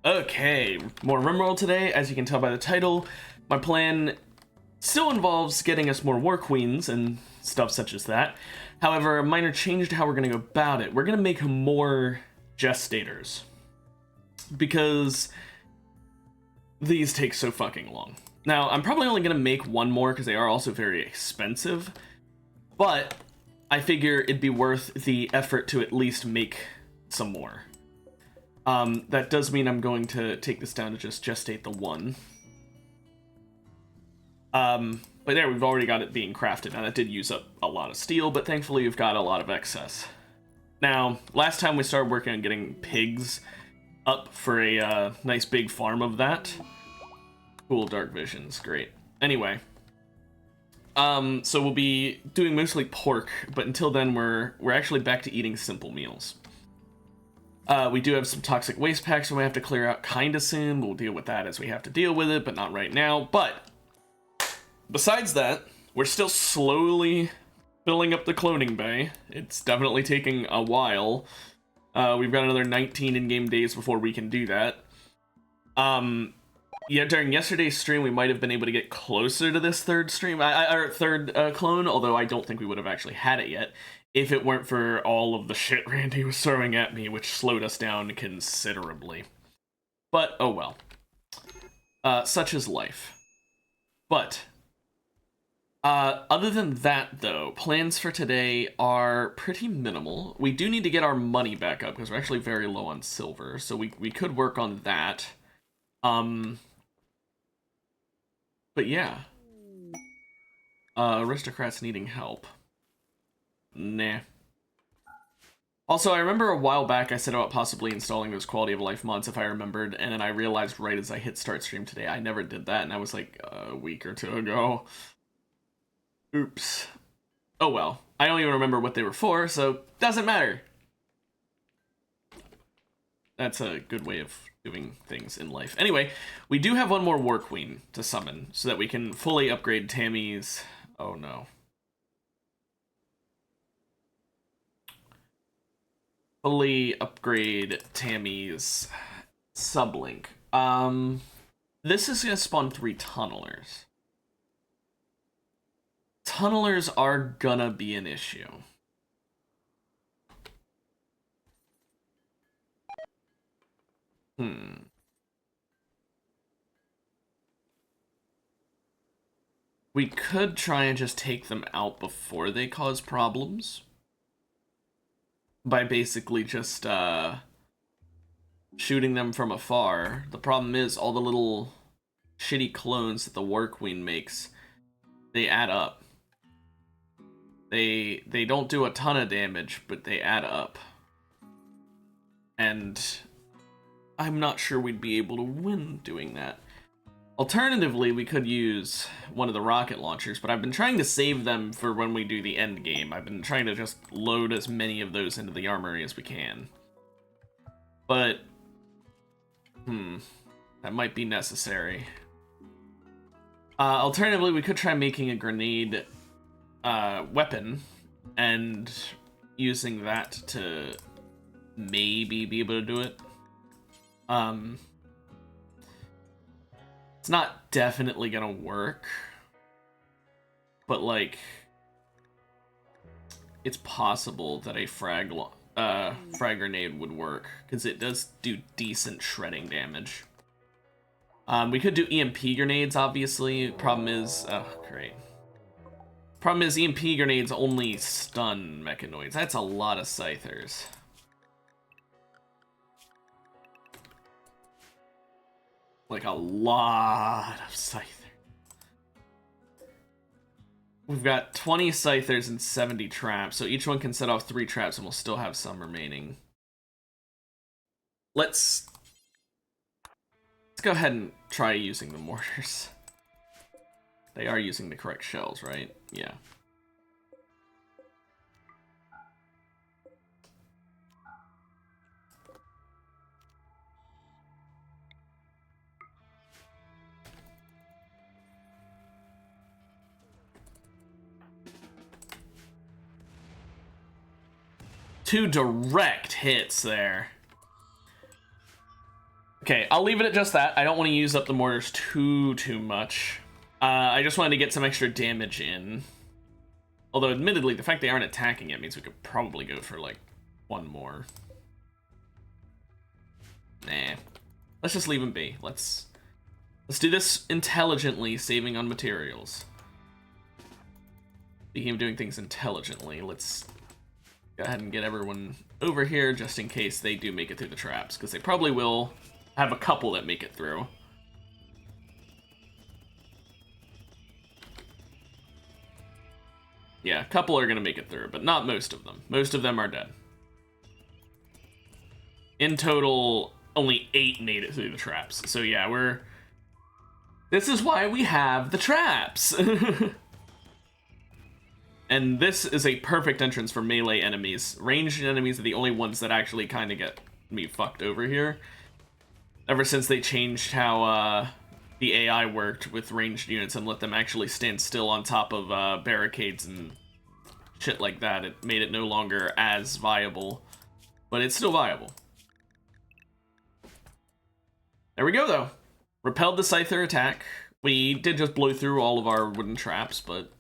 Okay, more Rimworld today. As you can tell by the title, my plan still involves getting us more War Queens and stuff such as that. However, a minor change to how we're going to go about it. We're going to make more Gestators, because these take so fucking long. Now, I'm probably only going to make one more because they are also very expensive, but I figure it'd be worth the effort to at least make some more. That does mean I'm going to take this down to just gestate the one. But there, we've already got it being crafted. Now, that did use up a lot of steel, but thankfully we've got a lot of excess. Now, last time we started working on getting pigs up for a nice big farm of that. Cool, dark visions, great. Anyway, so we'll be doing mostly pork, but until then we're actually back to eating simple meals. We do have some toxic waste packs we have to clear out kinda soon. We'll deal with that as we have to deal with it, but not right now. But besides that, we're still slowly filling up the cloning bay. It's definitely taking a while. We've got another 19 in-game days before we can do that. Yeah, during yesterday's stream, we might have been able to get closer to this third clone, although I don't think we would have actually had it yet, if it weren't for all of the shit Randy was throwing at me, which slowed us down considerably. But, oh well. Such is life. But, other than that, though, plans for today are pretty minimal. We do need to get our money back up, because we're actually very low on silver, so we could work on that. But yeah. Aristocrats needing help. Nah. Also, I remember a while back I said about possibly installing those quality of life mods if I remembered, and then I realized right as I hit start stream today, I never did that, and I was like a week or two ago. Oops. Oh well. I don't even remember what they were for, so doesn't matter. That's a good way of doing things in life. Anyway, we do have one more War Queen to summon, so that we can fully upgrade Tammy's... Oh no. Fully upgrade Tammy's sublink. This is gonna spawn 3 tunnelers. Tunnelers are gonna be an issue. We could try and just take them out before they cause problems. By basically just, shooting them from afar. The problem is, all the little shitty clones that the War Queen makes, they add up. They don't do a ton of damage, but they add up. And I'm not sure we'd be able to win doing that. Alternatively, we could use one of the rocket launchers, but I've been trying to save them for when we do the end game. I've been trying to just load as many of those into the armory as we can. But, that might be necessary. Alternatively, we could try making a grenade weapon and using that to maybe be able to do it. It's not definitely gonna work, but like, it's possible that a frag grenade would work, because it does do decent shredding damage. We could do EMP grenades, obviously. Problem is, oh great. Problem is, EMP grenades only stun mechanoids. That's a lot of scythers. Like a lot of scythers. We've got 20 scythers and 70 traps, so each one can set off 3 traps and we'll still have some remaining. Let's go ahead and try using the mortars. They are using the correct shells, right? Yeah. Two direct hits there. Okay, I'll leave it at just that. I don't want to use up the mortars too much. I just wanted to get some extra damage in. Although, admittedly, the fact they aren't attacking it means we could probably go for, like, one more. Nah. Let's just leave them be. Let's do this intelligently, saving on materials. Speaking of doing things intelligently, let's go ahead and get everyone over here just in case they do make it through the traps, because they probably will have a couple that make it through. Yeah, a couple are going to make it through, but not most of them. Most of them are dead. In total, only 8 made it through the traps. So yeah, this is why we have the traps! And this is a perfect entrance for melee enemies. Ranged enemies are the only ones that actually kind of get me fucked over here. Ever since they changed how the AI worked with ranged units and let them actually stand still on top of barricades and shit like that, it made it no longer as viable. But it's still viable. There we go, though. Repelled the Scyther attack. We did just blow through all of our wooden traps, but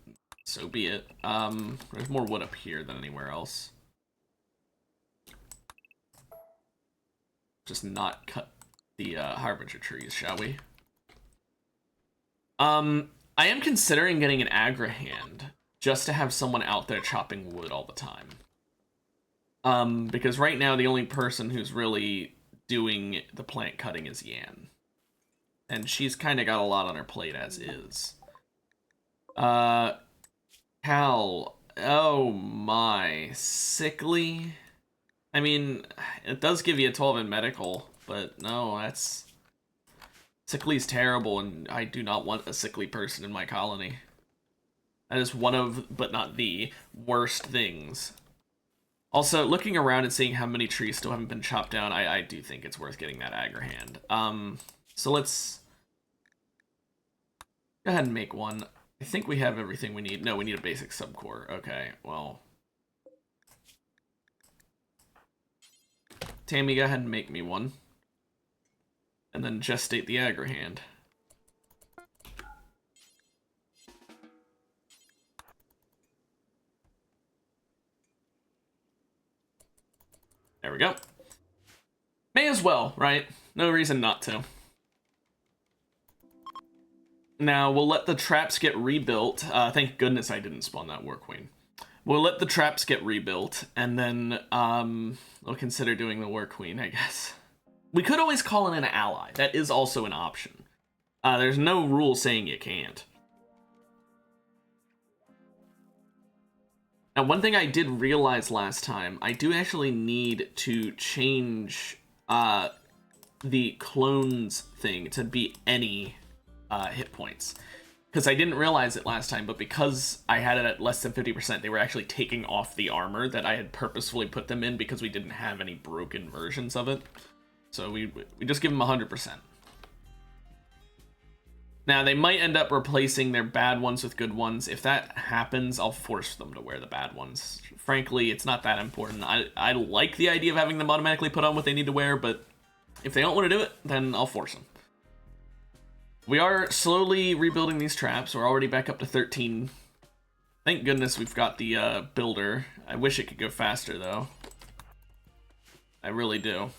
so be it. There's more wood up here than anywhere else. Just not cut the Harbinger trees, shall we? I am considering getting an Agra hand, just to have someone out there chopping wood all the time. Because right now the only person who's really doing the plant cutting is Yan. And she's kind of got a lot on her plate as is. Cal, oh my, sickly? I mean, it does give you a 12 in medical, but no, that's... Sickly's terrible, and I do not want a sickly person in my colony. That is one of, but not the, worst things. Also, looking around and seeing how many trees still haven't been chopped down, I do think it's worth getting that Agra hand. So let's go ahead and make one. I think we have everything we need. No, we need a basic subcore. Okay, well. Tammy, go ahead and make me one. And then gestate the Agra hand. There we go. May as well, right? No reason not to. Now, we'll let the traps get rebuilt. Thank goodness I didn't spawn that War Queen. We'll let the traps get rebuilt, and then we'll consider doing the War Queen, I guess. We could always call in an ally. That is also an option. There's no rule saying you can't. Now, one thing I did realize last time, I do actually need to change the clones thing to be any hit points. Because I didn't realize it last time, but because I had it at less than 50%, they were actually taking off the armor that I had purposefully put them in because we didn't have any broken versions of it. So we just give them 100%. Now, they might end up replacing their bad ones with good ones. If that happens, I'll force them to wear the bad ones. Frankly, it's not that important. I like the idea of having them automatically put on what they need to wear, but if they don't want to do it, then I'll force them. We are slowly rebuilding these traps. We're already back up to 13. Thank goodness we've got the builder. I wish it could go faster, though. I really do.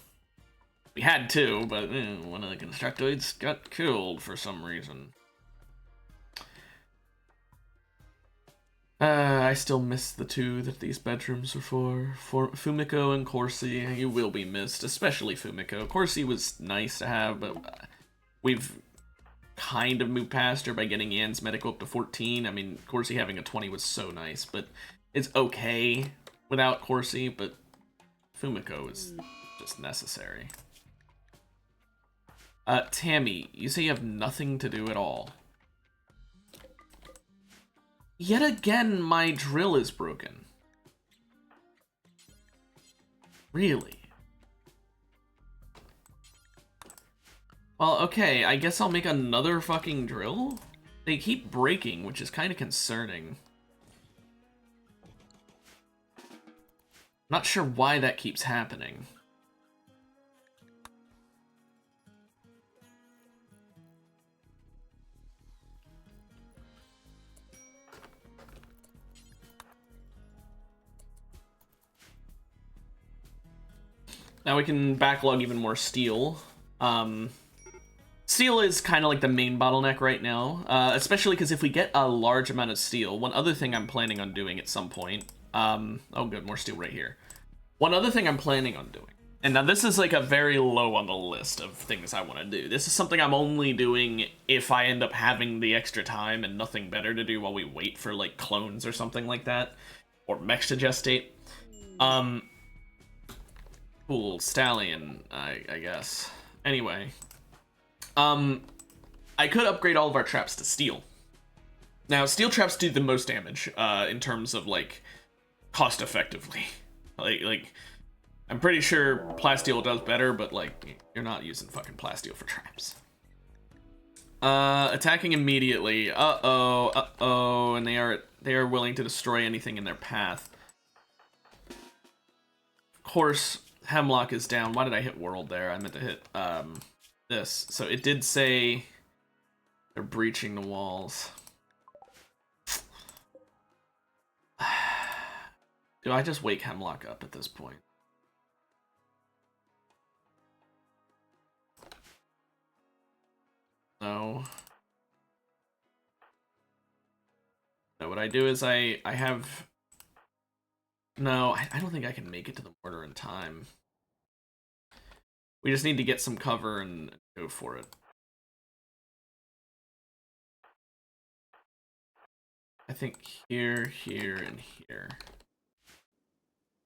We had to, but one of the constructoids got killed for some reason. I still miss the two that these bedrooms are for Fumiko and Corsi. You will be missed, especially Fumiko. Corsi was nice to have, but we've kind of moved past her by getting Yan's medical up to 14. I mean, Corsi having a 20 was so nice, but it's okay without Corsi, but Fumiko is just necessary. Tammy, you say you have nothing to do at all. Yet again, my drill is broken. Really? Well, okay, I guess I'll make another fucking drill? They keep breaking, which is kind of concerning. Not sure why that keeps happening. Now we can backlog even more steel. Steel is kind of like the main bottleneck right now, especially because if we get a large amount of steel, one other thing I'm planning on doing at some point, oh good, more steel right here. One other thing I'm planning on doing, and now this is like a very low on the list of things I want to do. This is something I'm only doing if I end up having the extra time and nothing better to do while we wait for like clones or something like that, or mechs to gestate. Cool, stallion, I guess. Anyway. I could upgrade all of our traps to steel. Now, steel traps do the most damage, in terms of, like, cost effectively. Like, I'm pretty sure plasteel does better, but, like, you're not using fucking plasteel for traps. Attacking immediately. Uh-oh, and they are willing to destroy anything in their path. Of course, Hemlock is down. Why did I hit World there? I meant to hit, this. So it did say they're breaching the walls. Do I just wake Hemlock up at this point? No. No, what I do is I have... No, I don't think I can make it to the mortar in time. We just need to get some cover and go for it. I think here, here, and here.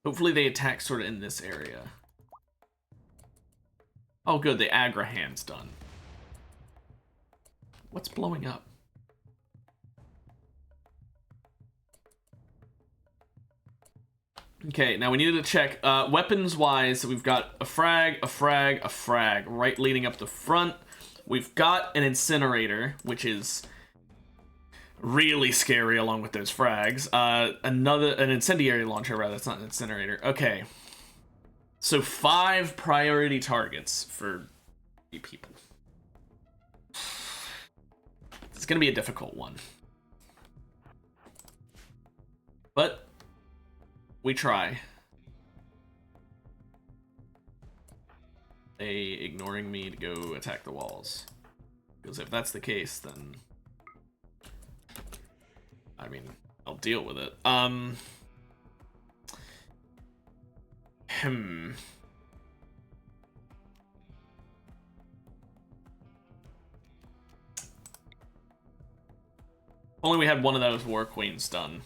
Hopefully they attack sort of in this area. Oh good, the Agra hand's done. What's blowing up? Okay, now we needed to check, weapons-wise, we've got a frag, right leading up the front. We've got an incinerator, which is really scary along with those frags. An incendiary launcher, rather, it's not an incinerator. Okay. So 5 priority targets for people. It's gonna be a difficult one. But we try. They ignoring me to go attack the walls. Because if that's the case, then... I mean, I'll deal with it. Only we had one of those War Queens done.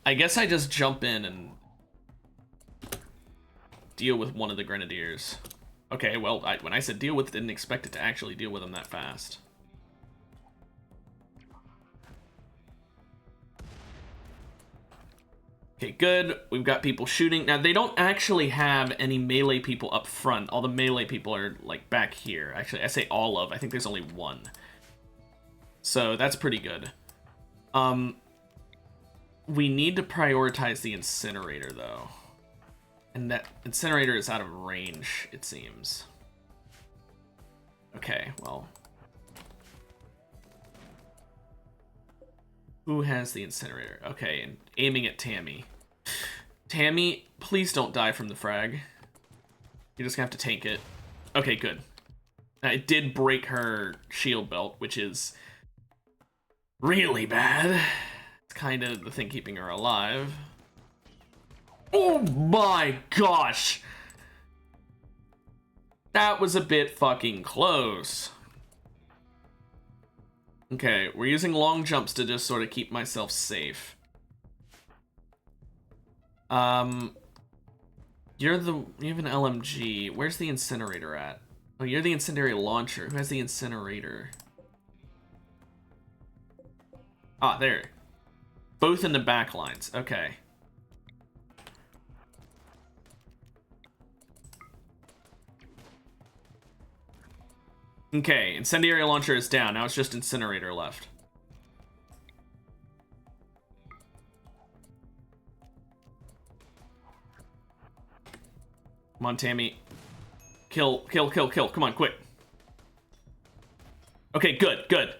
I guess I just jump in and deal with one of the Grenadiers. Okay, well, when I said deal with, didn't expect it to actually deal with them that fast. Okay, good. We've got people shooting. Now, they don't actually have any melee people up front. All the melee people are, like, back here. Actually, I say all of. I think there's only one. So, that's pretty good. We need to prioritize the incinerator, though. And that incinerator is out of range, it seems. Okay, well. Who has the incinerator? Okay, and aiming at Tammy. Tammy, please don't die from the frag. You're just gonna have to tank it. Okay, good. It did break her shield belt, which is really bad. It's kind of the thing keeping her alive. Oh my gosh! That was a bit fucking close. Okay, we're using long jumps to just sort of keep myself safe. You have an LMG. Where's the incinerator at? Oh, you're the incendiary launcher. Who has the incinerator? Ah, there. Both in the back lines. Okay. Okay, incendiary launcher is down. Now it's just incinerator left. Come on, Tammy. Kill, kill, kill, kill. Come on, quick. Okay, good, good.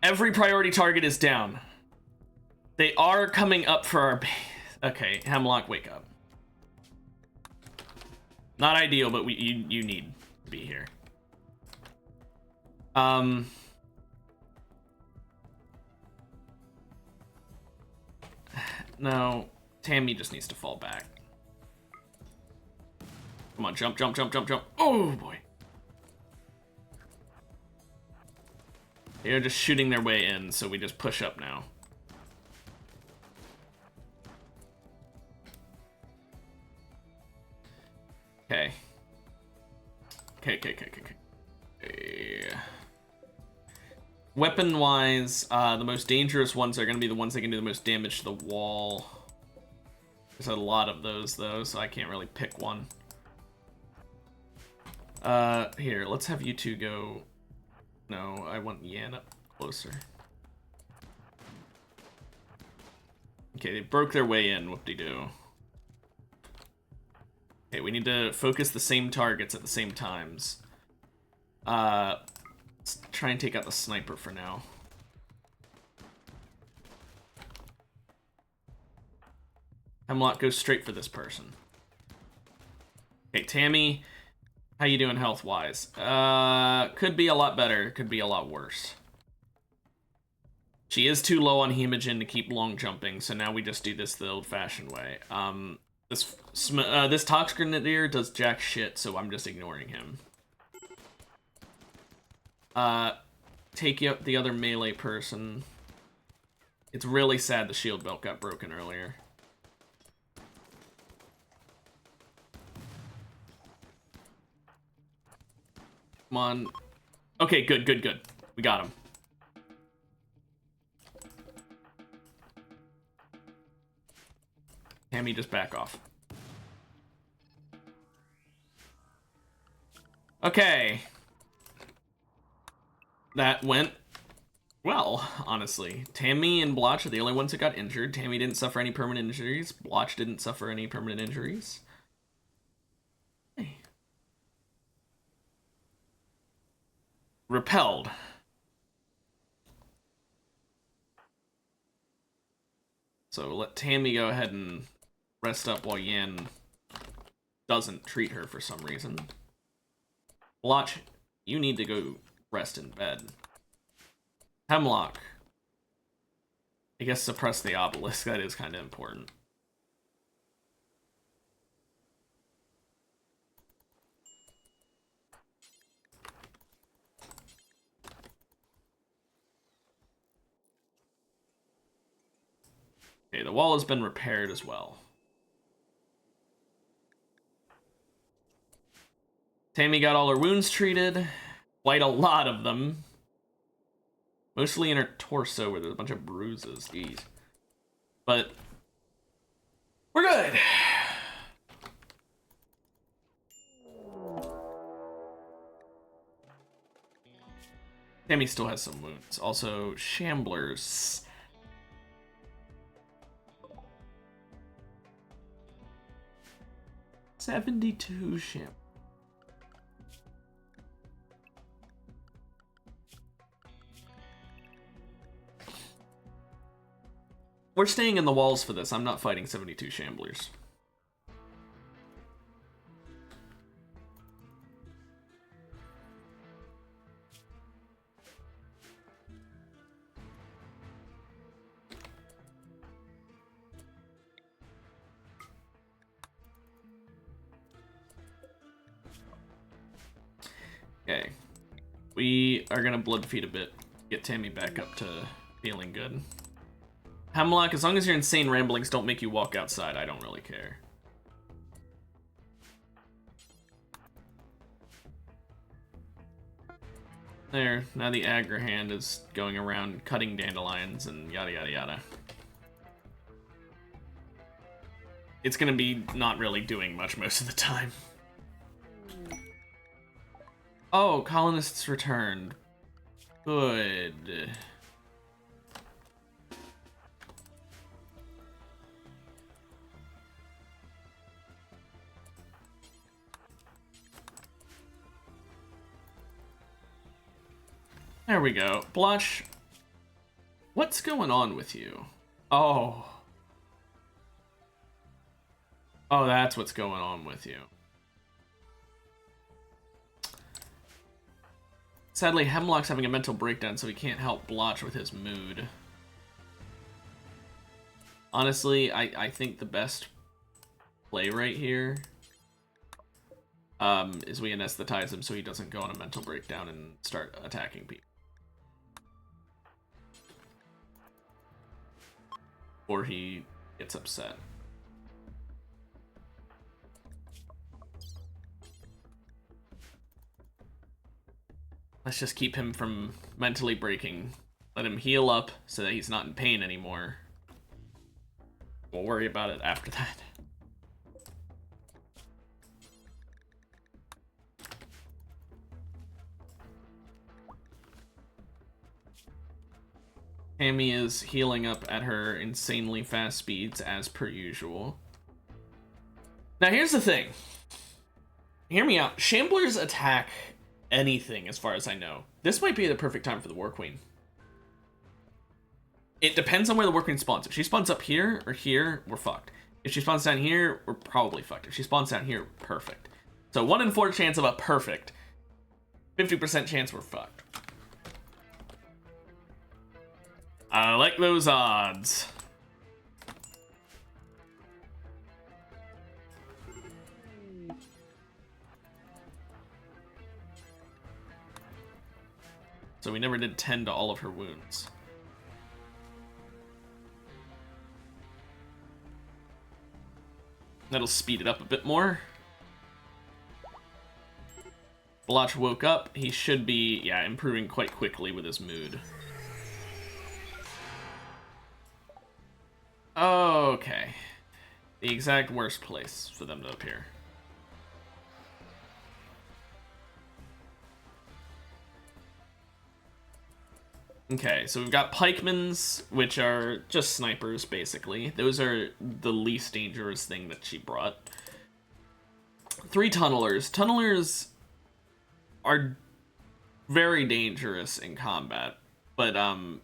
Every priority target is down. They are coming up for our base. Okay, Hemlock, wake up. Not ideal, but you need to be here. No, Tammy just needs to fall back. Come on, jump, jump, jump, jump, jump. Oh, boy. They're just shooting their way in, so we just push up now. Okay. Okay. Weapon-wise, the most dangerous ones are going to be the ones that can do the most damage to the wall. There's a lot of those, though, so I can't really pick one. Here, let's have you two go... No, I want Yan up closer. Okay, they broke their way in, whoop-de-doo. Okay, we need to focus the same targets at the same times. Let's try and take out the sniper for now. Hemlock goes straight for this person. Okay, Tammy, how you doing health-wise? Could be a lot better, could be a lot worse. She is too low on hemogen to keep long jumping, so now we just do this the old-fashioned way. This Tox Grenadier does jack shit, so I'm just ignoring him. Take out the other melee person. It's really sad the shield belt got broken earlier. Come on. Okay, good. We got him. Tammy, just back off. Okay. That went well, honestly. Tammy and Blotch are the only ones that got injured. Tammy didn't suffer any permanent injuries. Blotch didn't suffer any permanent injuries. Hey. Repelled. So let Tammy go ahead and rest up while Yan doesn't treat her for some reason. Blotch, you need to go rest in bed. Hemlock. I guess suppress the obelisk, that is kind of important. Okay, the wall has been repaired as well. Tammy got all her wounds treated. Quite a lot of them. Mostly in her torso where there's a bunch of bruises. Jeez. But we're good. Tammy still has some wounds. Also, Shamblers. $72 Sham. We're staying in the walls for this. I'm not fighting 72 Shamblers. Okay. We are gonna blood feed a bit. Get Tammy back up to feeling good. Hemlock, as long as your insane ramblings don't make you walk outside, I don't really care. There, now the aggro hand is going around cutting dandelions and yada yada yada. It's gonna be not really doing much most of the time. Oh, colonists returned. Good. There we go. Blotch, what's going on with you? Oh. Oh, that's what's going on with you. Sadly, Hemlock's having a mental breakdown, so he can't help Blotch with his mood. Honestly, I think the best play right here is we anesthetize him so he doesn't go on a mental breakdown and start attacking people. Or he gets upset. Let's just keep him from mentally breaking. Let him heal up so that he's not in pain anymore. We'll worry about it after that. Tammy is healing up at her insanely fast speeds as per usual. Now here's the thing. Hear me out. Shamblers attack anything as far as I know. This might be the perfect time for the War Queen. It depends on where the War Queen spawns. If she spawns up here or here, we're fucked. If she spawns down here, we're probably fucked. If she spawns down here, perfect. So 1 in 4 chance of a perfect. 50% chance we're fucked. I like those odds. So we never did 10 to all of her wounds. That'll speed it up a bit more. Blotch woke up. He should be, yeah, improving quite quickly with his mood. Okay. The exact worst place for them to appear. Okay, so we've got pikemans, which are just snipers, basically. Those are the least dangerous thing that she brought. 3 tunnelers. Tunnelers are very dangerous in combat, but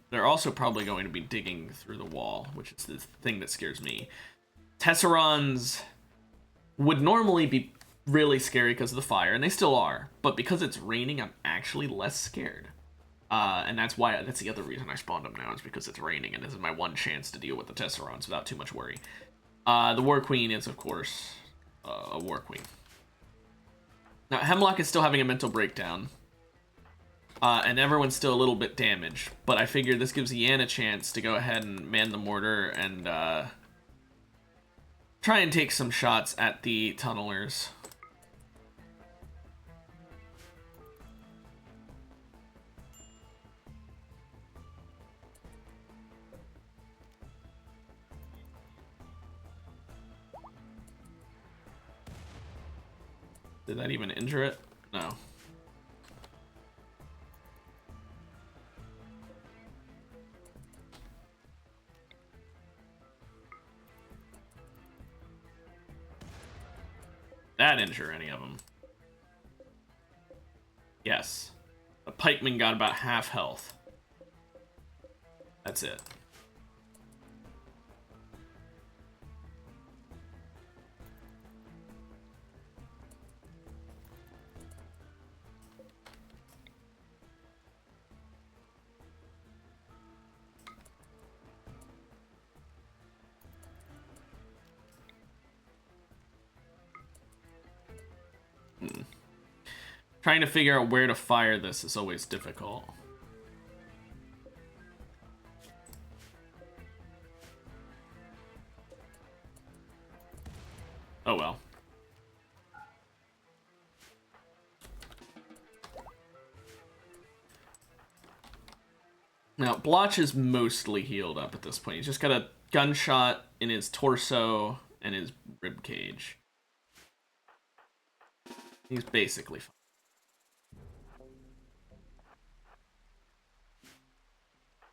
they're also probably going to be digging through the wall, which is the thing that scares me. Tesserons would normally be really scary because of the fire, and they still are, but because it's raining, I'm actually less scared. And that's the other reason I spawned them now, is because it's raining, and this is my one chance to deal with the Tesserons without too much worry. The War Queen is, of course, a War Queen. Now, Hemlock is still having a mental breakdown, and everyone's still a little bit damaged, but I figured this gives Yan a chance to go ahead and man the mortar and try and take some shots at the tunnelers. Did that even injure it? No. That injure any of them? Yes. The pikeman got about half health. That's it. Trying to figure out where to fire this is always difficult. Oh well. Now, Blotch is mostly healed up at this point. He's just got a gunshot in his torso and his rib cage. He's basically fine.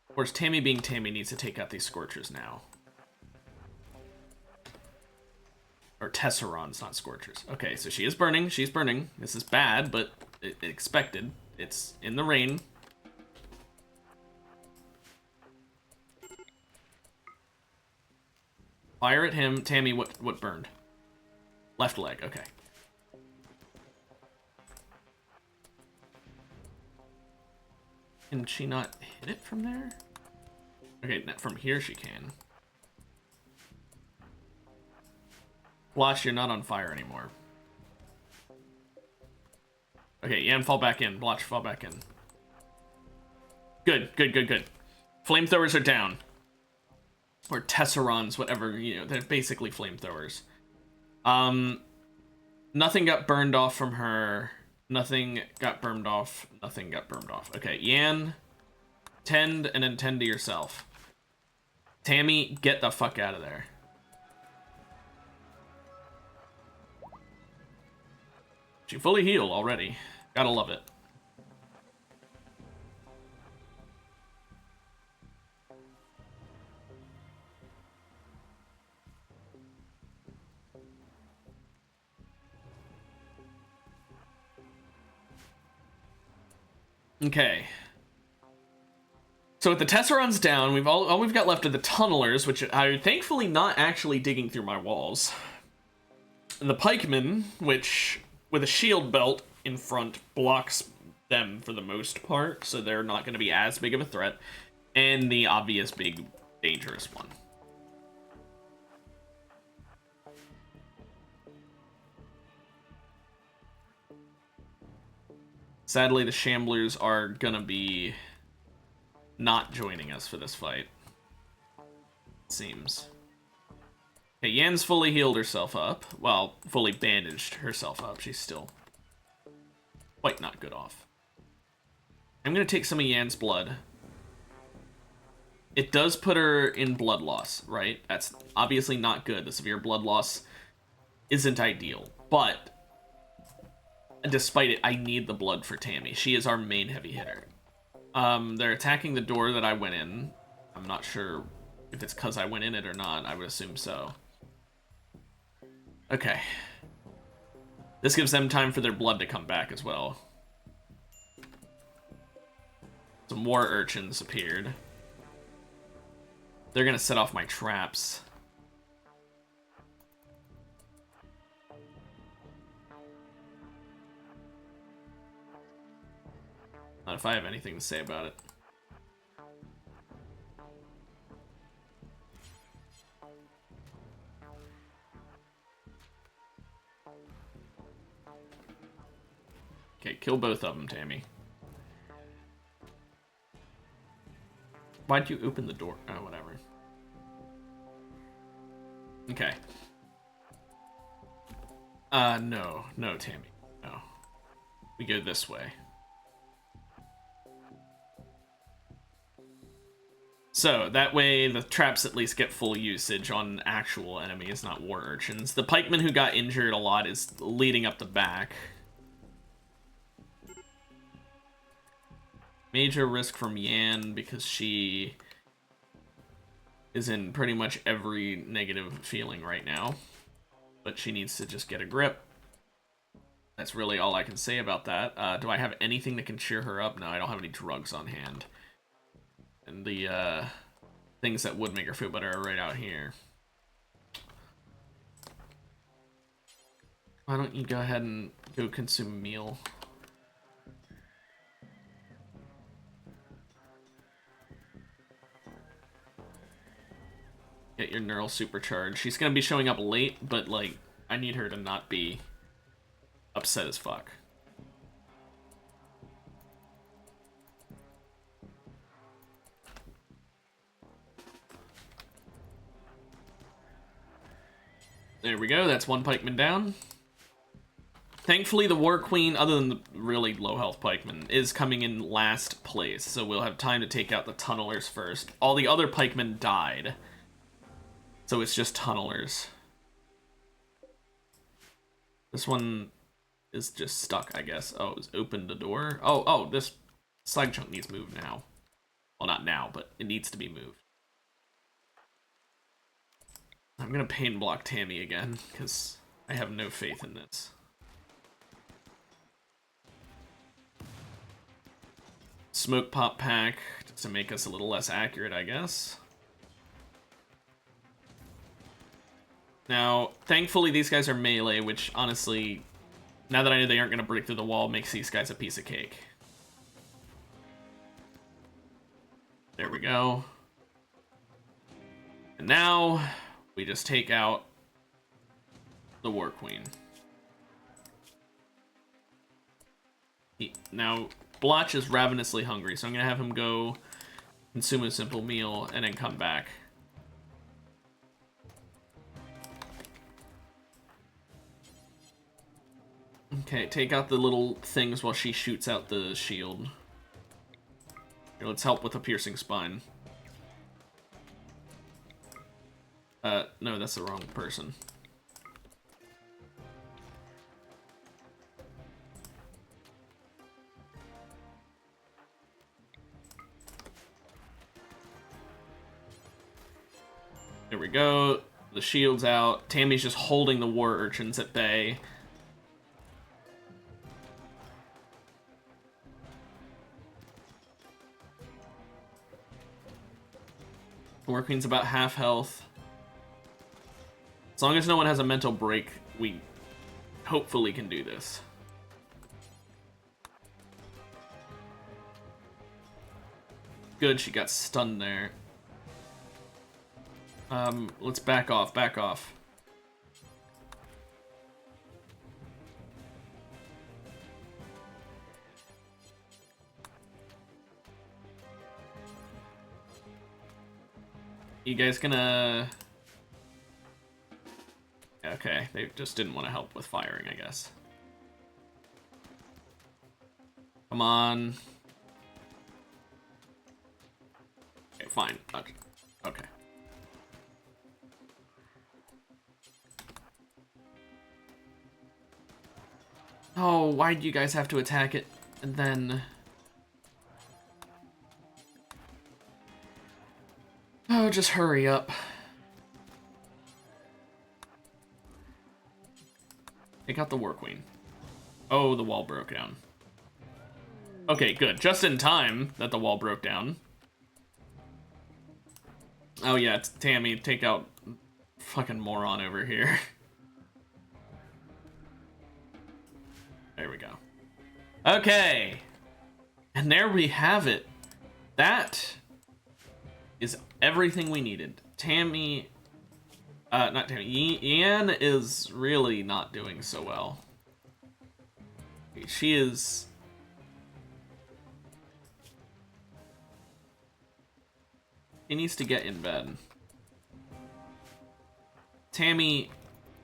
Of course, Tammy being Tammy needs to take out these Scorchers now. Or Tesserons, not Scorchers. Okay, so she is burning. She's burning. This is bad, but expected. It's in the rain. Fire at him. Tammy, what burned? Left leg, okay. Can she not hit it from there? Okay, from here she can. Blotch, you're not on fire anymore. Okay, Yan, fall back in. Blotch, fall back in. Good, good, good, good. Flamethrowers are down. Or tesserons, whatever, you know, they're basically flamethrowers. Nothing got burned off from her. Nothing got burned off. Nothing got burned off. Okay, Yan, tend and then tend to yourself. Tammy, get the fuck out of there. She fully healed already. Gotta love it. Okay. So with the Tesserons down, all we've got left are the Tunnelers, which are thankfully not actually digging through my walls. And the Pikemen, which, with a shield belt in front, blocks them for the most part, so they're not going to be as big of a threat. And the obvious big, dangerous one. Sadly, the Shamblers are gonna be not joining us for this fight. It seems. Okay, Yan's fully healed herself up. Well, fully bandaged herself up. She's still quite not good off. I'm gonna take some of Yan's blood. It does put her in blood loss, right? That's obviously not good. The severe blood loss isn't ideal, but despite it, I need the blood for Tammy. She is our main heavy hitter. They're attacking the door that I went in. I'm not sure if it's because I went in it or not. I would assume so. Okay. This gives them time for their blood to come back as well. Some more urchins appeared. They're gonna set off my traps. Not if I have anything to say about it. Okay, kill both of them, Tammy. Why'd you open the door? Oh, whatever. Okay. No, Tammy. No. We go this way. So, that way the traps at least get full usage on actual enemies, not war urchins. The pikeman who got injured a lot is leading up the back. Major risk from Yan because she is in pretty much every negative feeling right now. But she needs to just get a grip. That's really all I can say about that. Do I have anything that can cheer her up? No, I don't have any drugs on hand. And the things that would make her feel better are right out here. Why don't you go ahead and go consume a meal? Get your neural supercharge. She's gonna be showing up late, but like, I need her to not be upset as fuck. There we go, that's one pikeman down. Thankfully, the War Queen, other than the really low health pikeman, is coming in last place, so we'll have time to take out the tunnelers first. All the other pikemen died, so it's just tunnelers. This one is just stuck, I guess. Oh, it's opened the door. Oh, this slag chunk needs moved now. Well, not now, but it needs to be moved. I'm gonna pain block Tammy again, because I have no faith in this. Smoke pop pack, just to make us a little less accurate, I guess. Now, thankfully these guys are melee, which honestly, now that I know they aren't gonna break through the wall, makes these guys a piece of cake. There we go. And now we just take out the War Queen. Now, Blotch is ravenously hungry, so I'm going to have him go consume a simple meal and then come back. Okay, take out the little things while she shoots out the shield. Here, let's help with a piercing spine. No, that's the wrong person. There we go. The shield's out. Tammy's just holding the war urchins at bay. War Queen's about half health. As long as no one has a mental break, we hopefully can do this. Good, she got stunned there. Let's back off, back off. You guys gonna... Okay, they just didn't want to help with firing, I guess. Come on. Okay, fine. Okay. Oh, why'd you guys have to attack it? And then... Oh, just hurry up. Take out the War Queen. Oh, the wall broke down. Okay, good. Just in time that the wall broke down. Oh yeah, it's Tammy, take out fucking moron over here. There we go. Okay. And there we have it. That is everything we needed. Tammy... not Tammy. Yan is really not doing so well. She is... She needs to get in bed. Tammy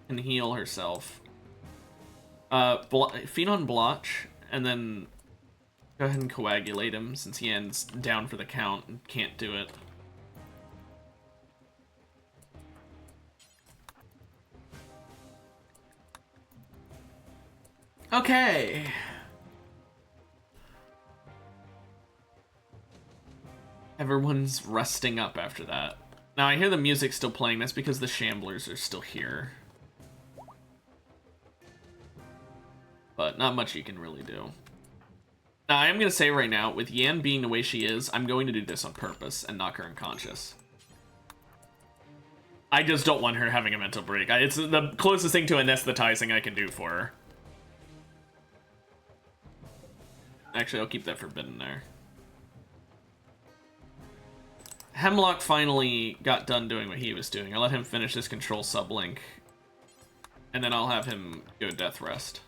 can heal herself. Feed on Blotch, and then go ahead and coagulate him since Yan's down for the count and can't do it. Okay. Everyone's resting up after that. Now I hear the music still playing. That's because the Shamblers are still here. But not much you can really do. Now I am going to say right now, with Yan being the way she is, I'm going to do this on purpose and knock her unconscious. I just don't want her having a mental break. It's the closest thing to anesthetizing I can do for her. Actually, I'll keep that forbidden there. Hemlock finally got done doing what he was doing. I'll let him finish his control sublink. And then I'll have him go death rest.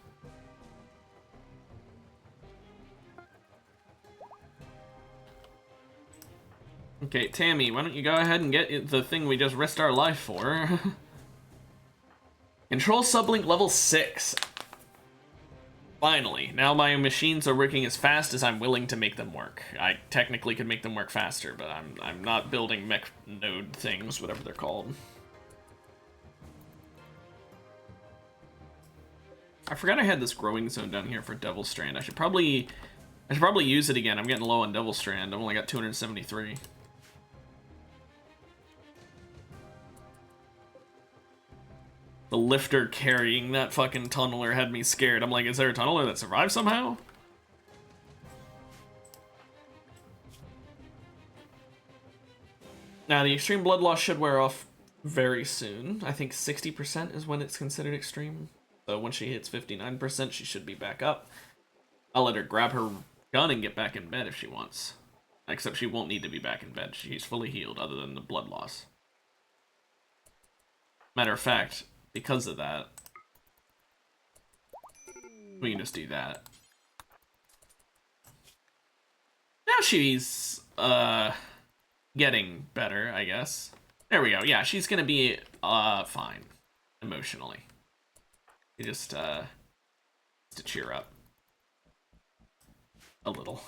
Okay, Tammy, why don't you go ahead and get the thing we just risked our life for. Control sublink level 6. Finally. Now my machines are working as fast as I'm willing to make them work. I technically could make them work faster, but I'm not building mech node things, whatever they're called. I forgot I had this growing zone down here for Devil Strand. I should probably use it again. I'm getting low on Devil Strand. I've only got 273. The lifter carrying that fucking tunneler had me scared. I'm like, is there a tunneler that survived somehow? Now, the extreme blood loss should wear off very soon. I think 60% is when it's considered extreme. So when she hits 59%, she should be back up. I'll let her grab her gun and get back in bed if she wants. Except she won't need to be back in bed. She's fully healed, other than the blood loss. Matter of fact, because of that, we can just do that. Now she's, getting better, I guess. There we go. Yeah, she's gonna be, fine. Emotionally. You just, to cheer up. A little.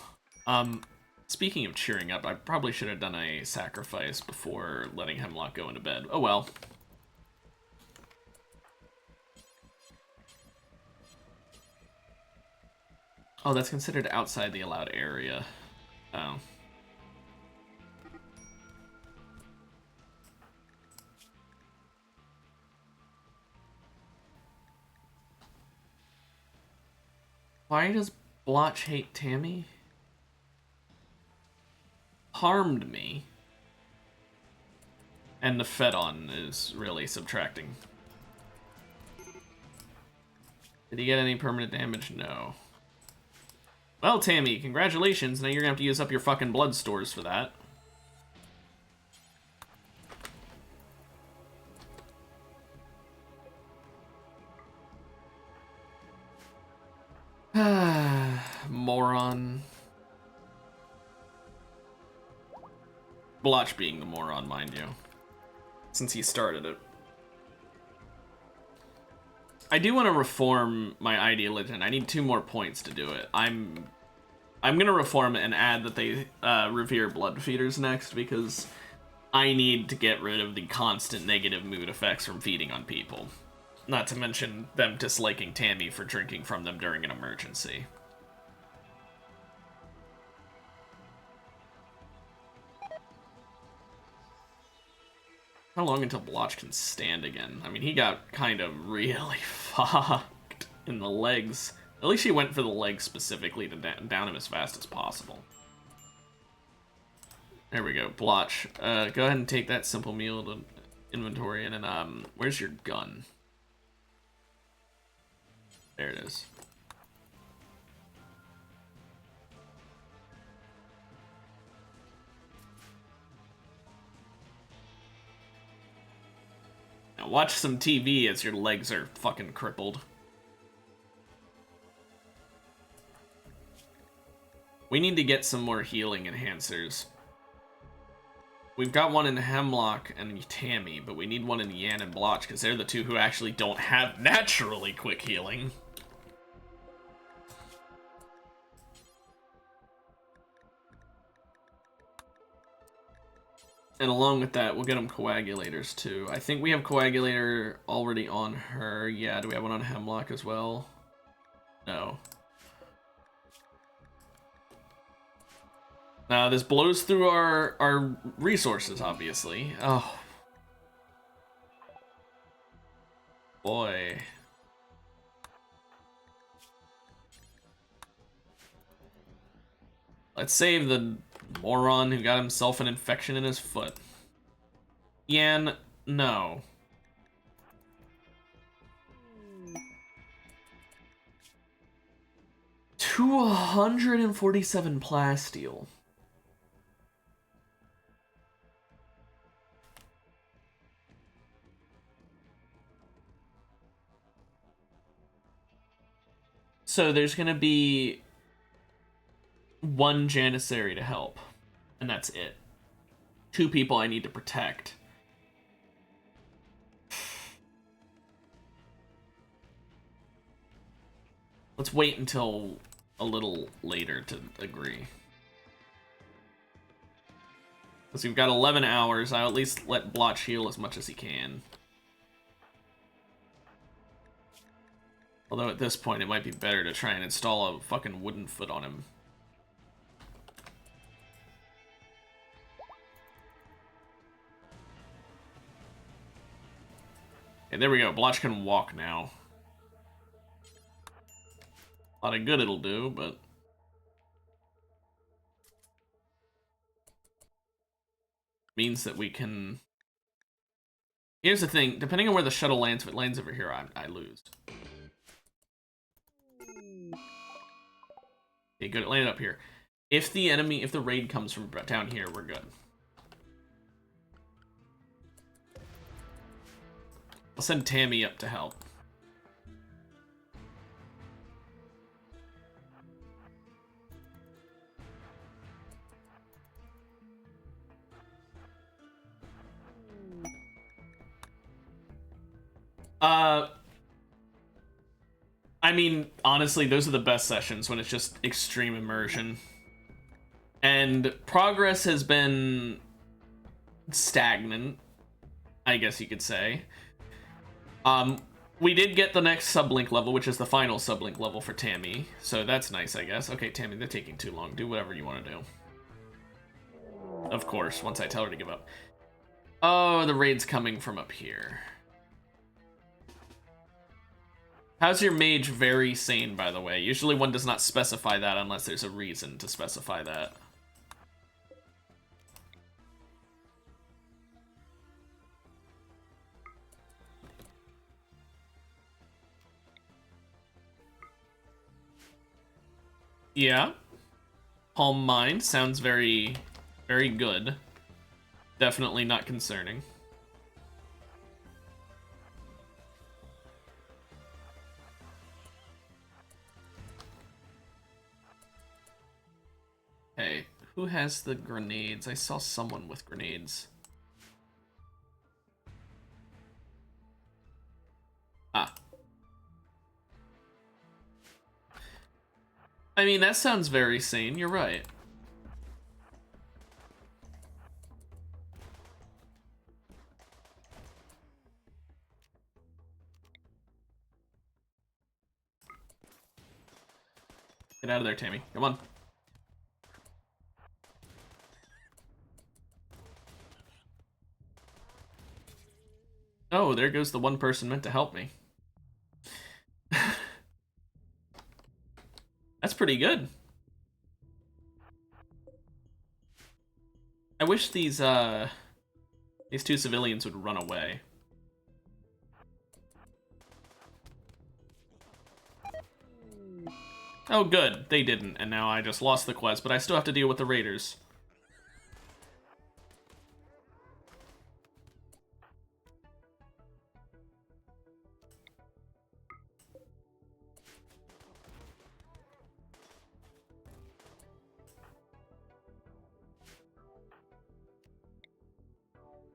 Speaking of cheering up, I probably should have done a sacrifice before letting Hemlock go into bed. Oh well. Oh, that's considered outside the allowed area. Oh. Why does Blotch hate Tammy? Harmed me. And the Fedon is really subtracting. Did he get any permanent damage? No. Well, Tammy, congratulations. Now you're gonna have to use up your fucking blood stores for that. Moron. Blotch being the moron, mind you. Since he started it. I do want to reform my Ideologian. I need 2 more points to do it. I'm gonna reform it and add that they revere blood feeders next, because I need to get rid of the constant negative mood effects from feeding on people. Not to mention them disliking Tammy for drinking from them during an emergency. How long until Blotch can stand again? I mean, he got kind of really fucked in the legs. At least he went for the legs specifically to down him as fast as possible. There we go. Blotch, go ahead and take that simple meal to inventory, and then, where's your gun? There it is. Now watch some TV as your legs are fucking crippled. We need to get some more healing enhancers. We've got one in Hemlock and Tammy, but we need one in Yan and Blotch, because they're the 2 who actually don't have naturally quick healing. And along with that, we'll get them coagulators too. I think we have coagulator already on her. Yeah, do we have one on Hemlock as well? No. Now this blows through our resources, obviously. Oh. Boy. Let's save the moron who got himself an infection in his foot. Yan, no. $247 plasteel. So there's gonna be 1 Janissary to help, and that's it. 2 people I need to protect. Let's wait until a little later to agree. Because we've got 11 hours, I'll at least let Blotch heal as much as he can. Although at this point it might be better to try and install a fucking wooden foot on him. And there we go, Blotch can walk now. A lot of good it'll do, but... means that we can... Here's the thing, depending on where the shuttle lands, if it lands over here, I lose. Okay, good, it landed up here. If the raid comes from down here, we're good. I'll send Tammy up to help. I mean, honestly, those are the best sessions when it's just extreme immersion. And progress has been stagnant, I guess you could say. We did get the next sublink level, which is the final sublink level for Tammy. So that's nice, I guess. Okay, Tammy, they're taking too long. Do whatever you want to do. Of course, once I tell her to give up. Oh, the raid's coming from up here. How's your mage very sane, by the way? Usually one does not specify that unless there's a reason to specify that. Yeah. Calm mind sounds very, very good. Definitely not concerning. Hey, who has the grenades? I saw someone with grenades. Ah. I mean, that sounds very sane. You're right. Get out of there, Tammy. Come on. Oh, there goes the one person meant to help me. That's pretty good. I wish these two civilians would run away. Oh, good. They didn't, and now I just lost the quest, but I still have to deal with the raiders.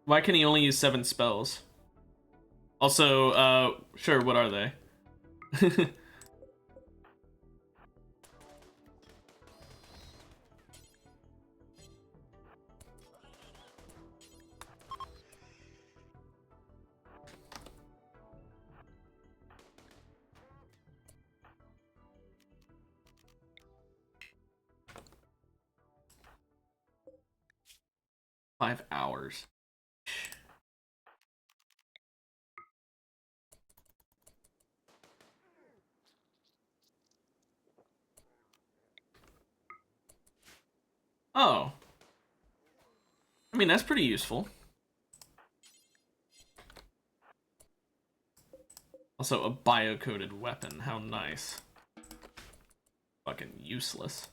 Why can he only use 7 spells? Also, sure, what are they? 5 hours. Oh. I mean, that's pretty useful. Also, a bio-coded weapon. How nice. Fucking useless.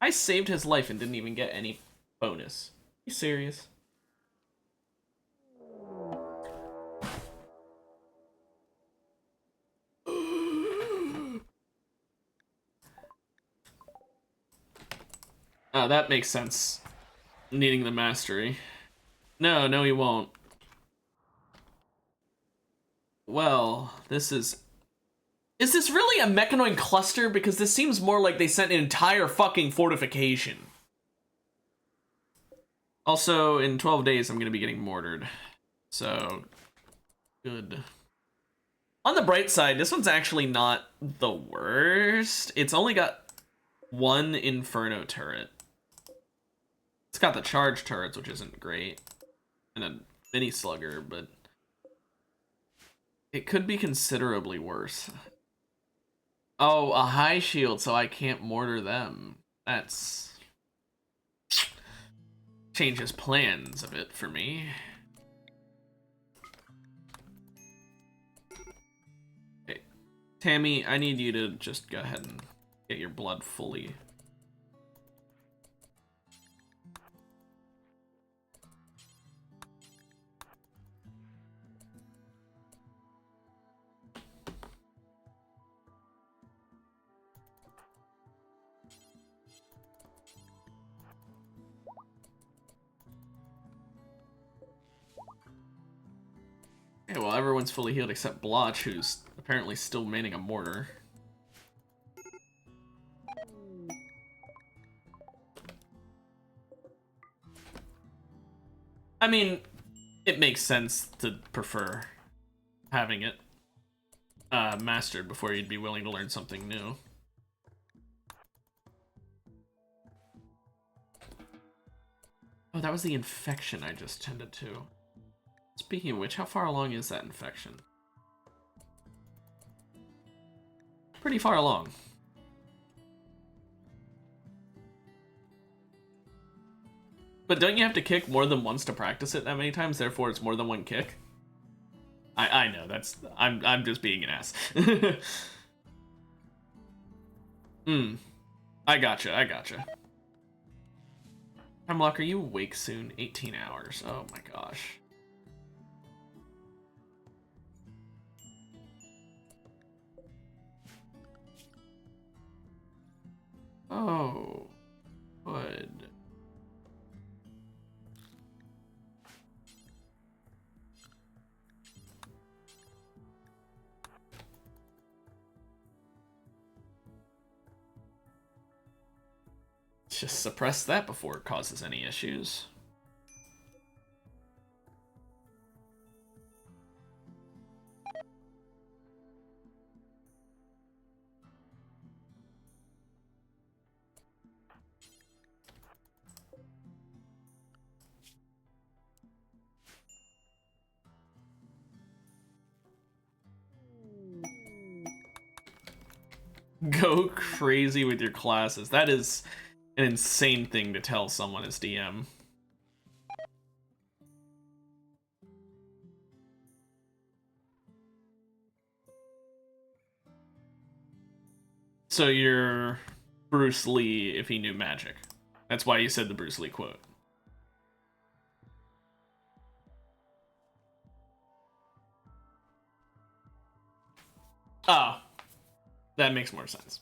I saved his life and didn't even get any bonus. Are you serious? Oh, that makes sense. Needing the mastery. No, he won't. Well, this is... Is this really a mechanoid cluster? Because this seems more like they sent an entire fucking fortification. Also, in 12 days, I'm going to be getting mortared. So, good. On the bright side, this one's actually not the worst. It's only got 1 Inferno turret. It's got the charge turrets, which isn't great. And a mini slugger, but... it could be considerably worse. Oh, a high shield, so I can't mortar them. That's... changes plans a bit for me. Okay. Tammy, I need you to just go ahead and get your blood fully. Okay, well, everyone's fully healed except Blotch, who's apparently still manning a mortar. I mean, it makes sense to prefer having it mastered before you'd be willing to learn something new. Oh, that was the infection I just tended to. Speaking of which, how far along is that infection? Pretty far along. But don't you have to kick more than once to practice it that many times? Therefore, it's more than one kick. I know I'm just being an ass. I gotcha. Hemlock, are you awake soon? 18 hours. Oh my gosh. Oh, good. Just suppress that before it causes any issues. Go crazy with your classes. That is an insane thing to tell someone as DM. So you're Bruce Lee if he knew magic. That's why you said the Bruce Lee quote. Oh, that makes more sense.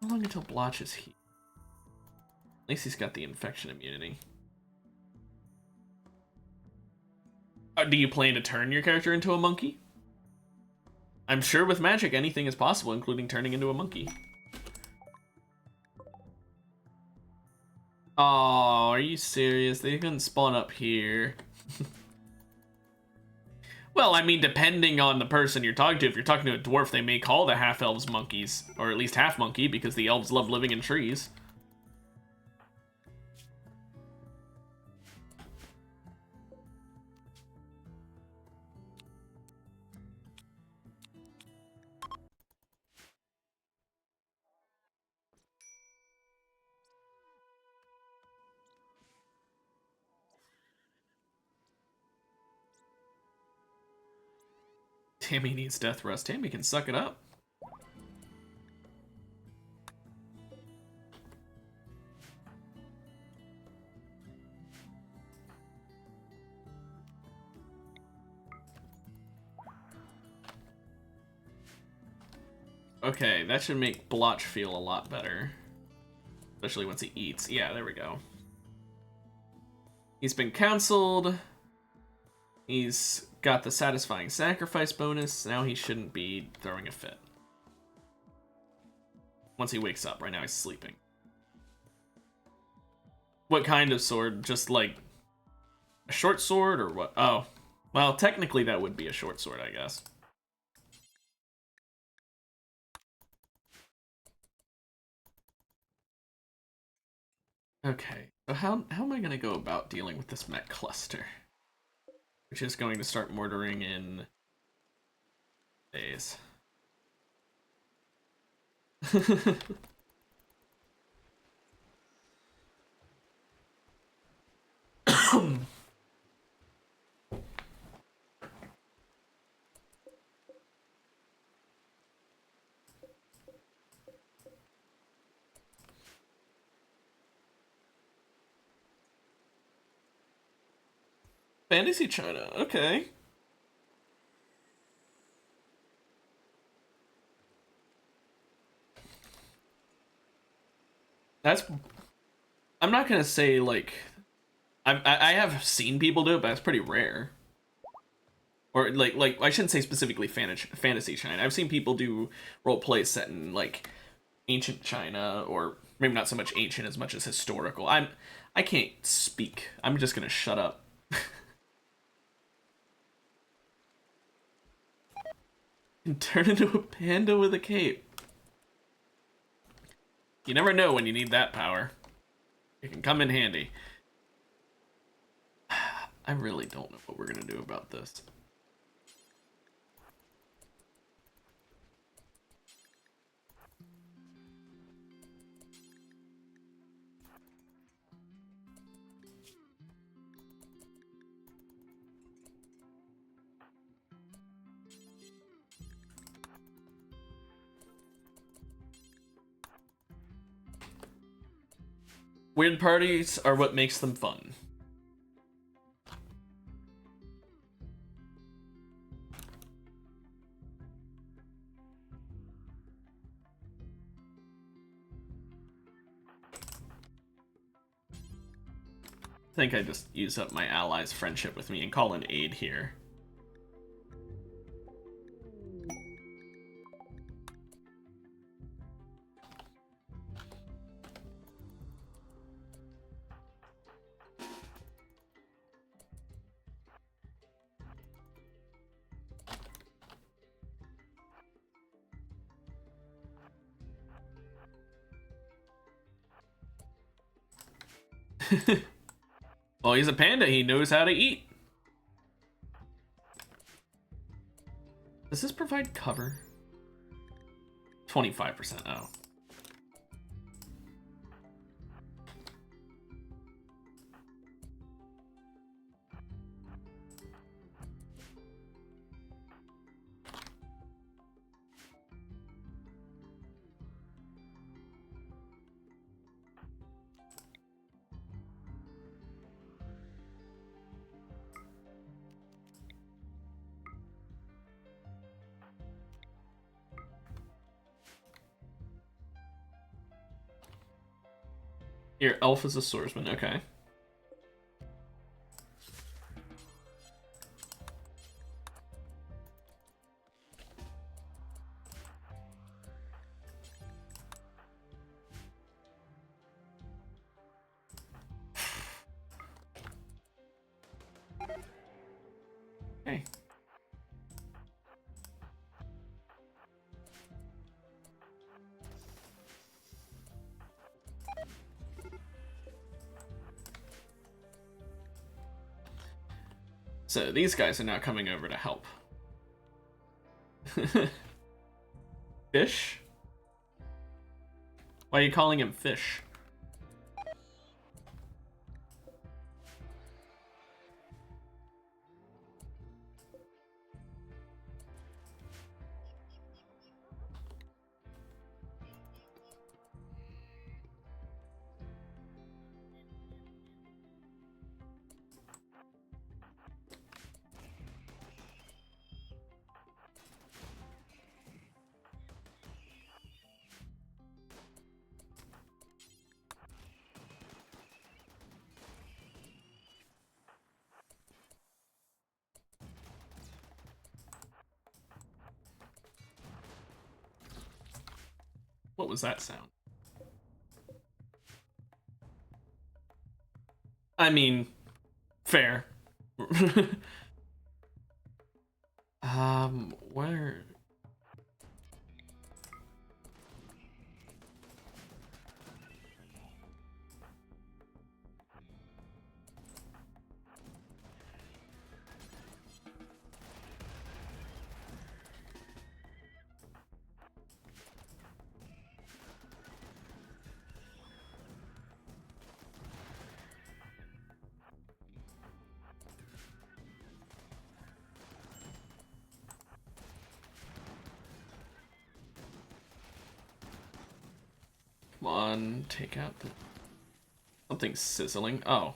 How long until Blotch is healed? At least he's got the infection immunity. Do you plan to turn your character into a monkey? I'm sure with magic anything is possible, including turning into a monkey. Oh, are you serious? They couldn't spawn up here. Well, I mean, depending on the person you're talking to, if you're talking to a dwarf, they may call the half-elves monkeys, or at least half-monkey, because the elves love living in trees. Tammy needs death rest. Tammy can suck it up. Okay, that should make Blotch feel a lot better. Especially once he eats. Yeah, there we go. He's been counseled. He's got the satisfying sacrifice bonus. Now he shouldn't be throwing a fit. Once he wakes up. Right now he's sleeping. What kind of sword? Just like a short sword or what? Oh. Well, technically that would be a short sword, I guess. Okay, so how am I going to go about dealing with this mech cluster? Which is going to start mortaring in days. Fantasy China, okay. That's, I'm not gonna say like, I have seen people do it, but that's pretty rare. Or like I shouldn't say specifically fantasy China. I've seen people do role play set in like ancient China, or maybe not so much ancient as much as historical. I can't speak. I'm just gonna shut up. And turn into a panda with a cape. You never know when you need that power. It can come in handy. I really don't know what we're gonna do about this. Weird parties are what makes them fun. I think I just use up my allies' friendship with me and call in aid here. Well, he's a panda. He knows how to eat. Does this provide cover? 25%. Oh. Here, Elf is a swordsman. Okay. Okay. So these guys are now coming over to help. Fish? Why are you calling him Fish? What was that sound? I mean, fair. Where? Come on, take out the... Something sizzling. Oh.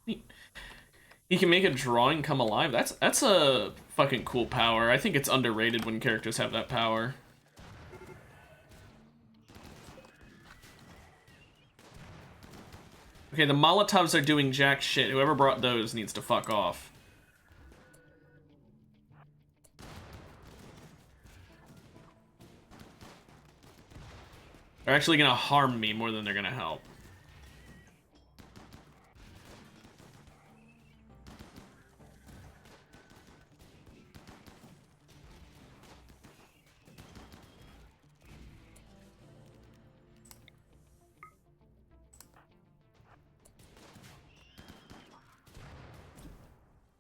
Neat. He can make a drawing come alive. That's a fucking cool power. I think it's underrated when characters have that power. Okay, the Molotovs are doing jack shit. Whoever brought those needs to fuck off. They're actually gonna harm me more than they're gonna help.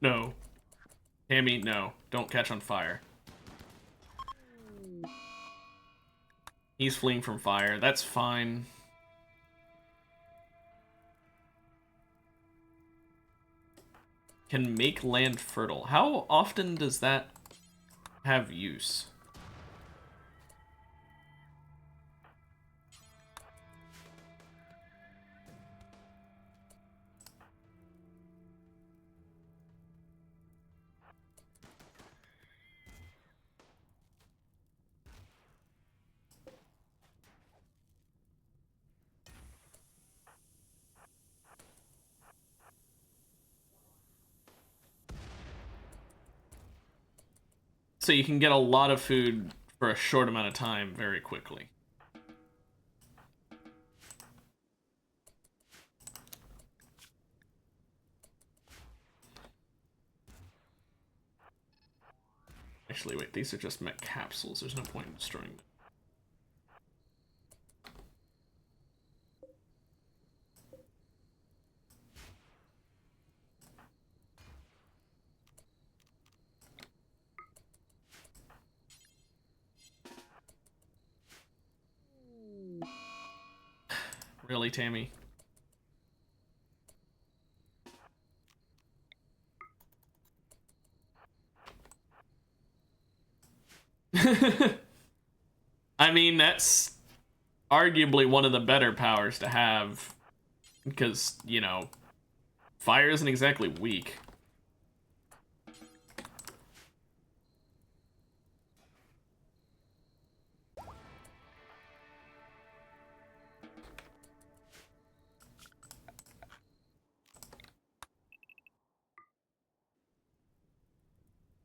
No. Tammy, no. Don't catch on fire. He's fleeing from fire. That's fine. Can make land fertile. How often does that have use? So you can get a lot of food for a short amount of time very quickly. Actually, wait, these are just mech capsules. There's no point in destroying them. Really, Tammy? I mean, that's arguably one of the better powers to have. Because, you know, fire isn't exactly weak.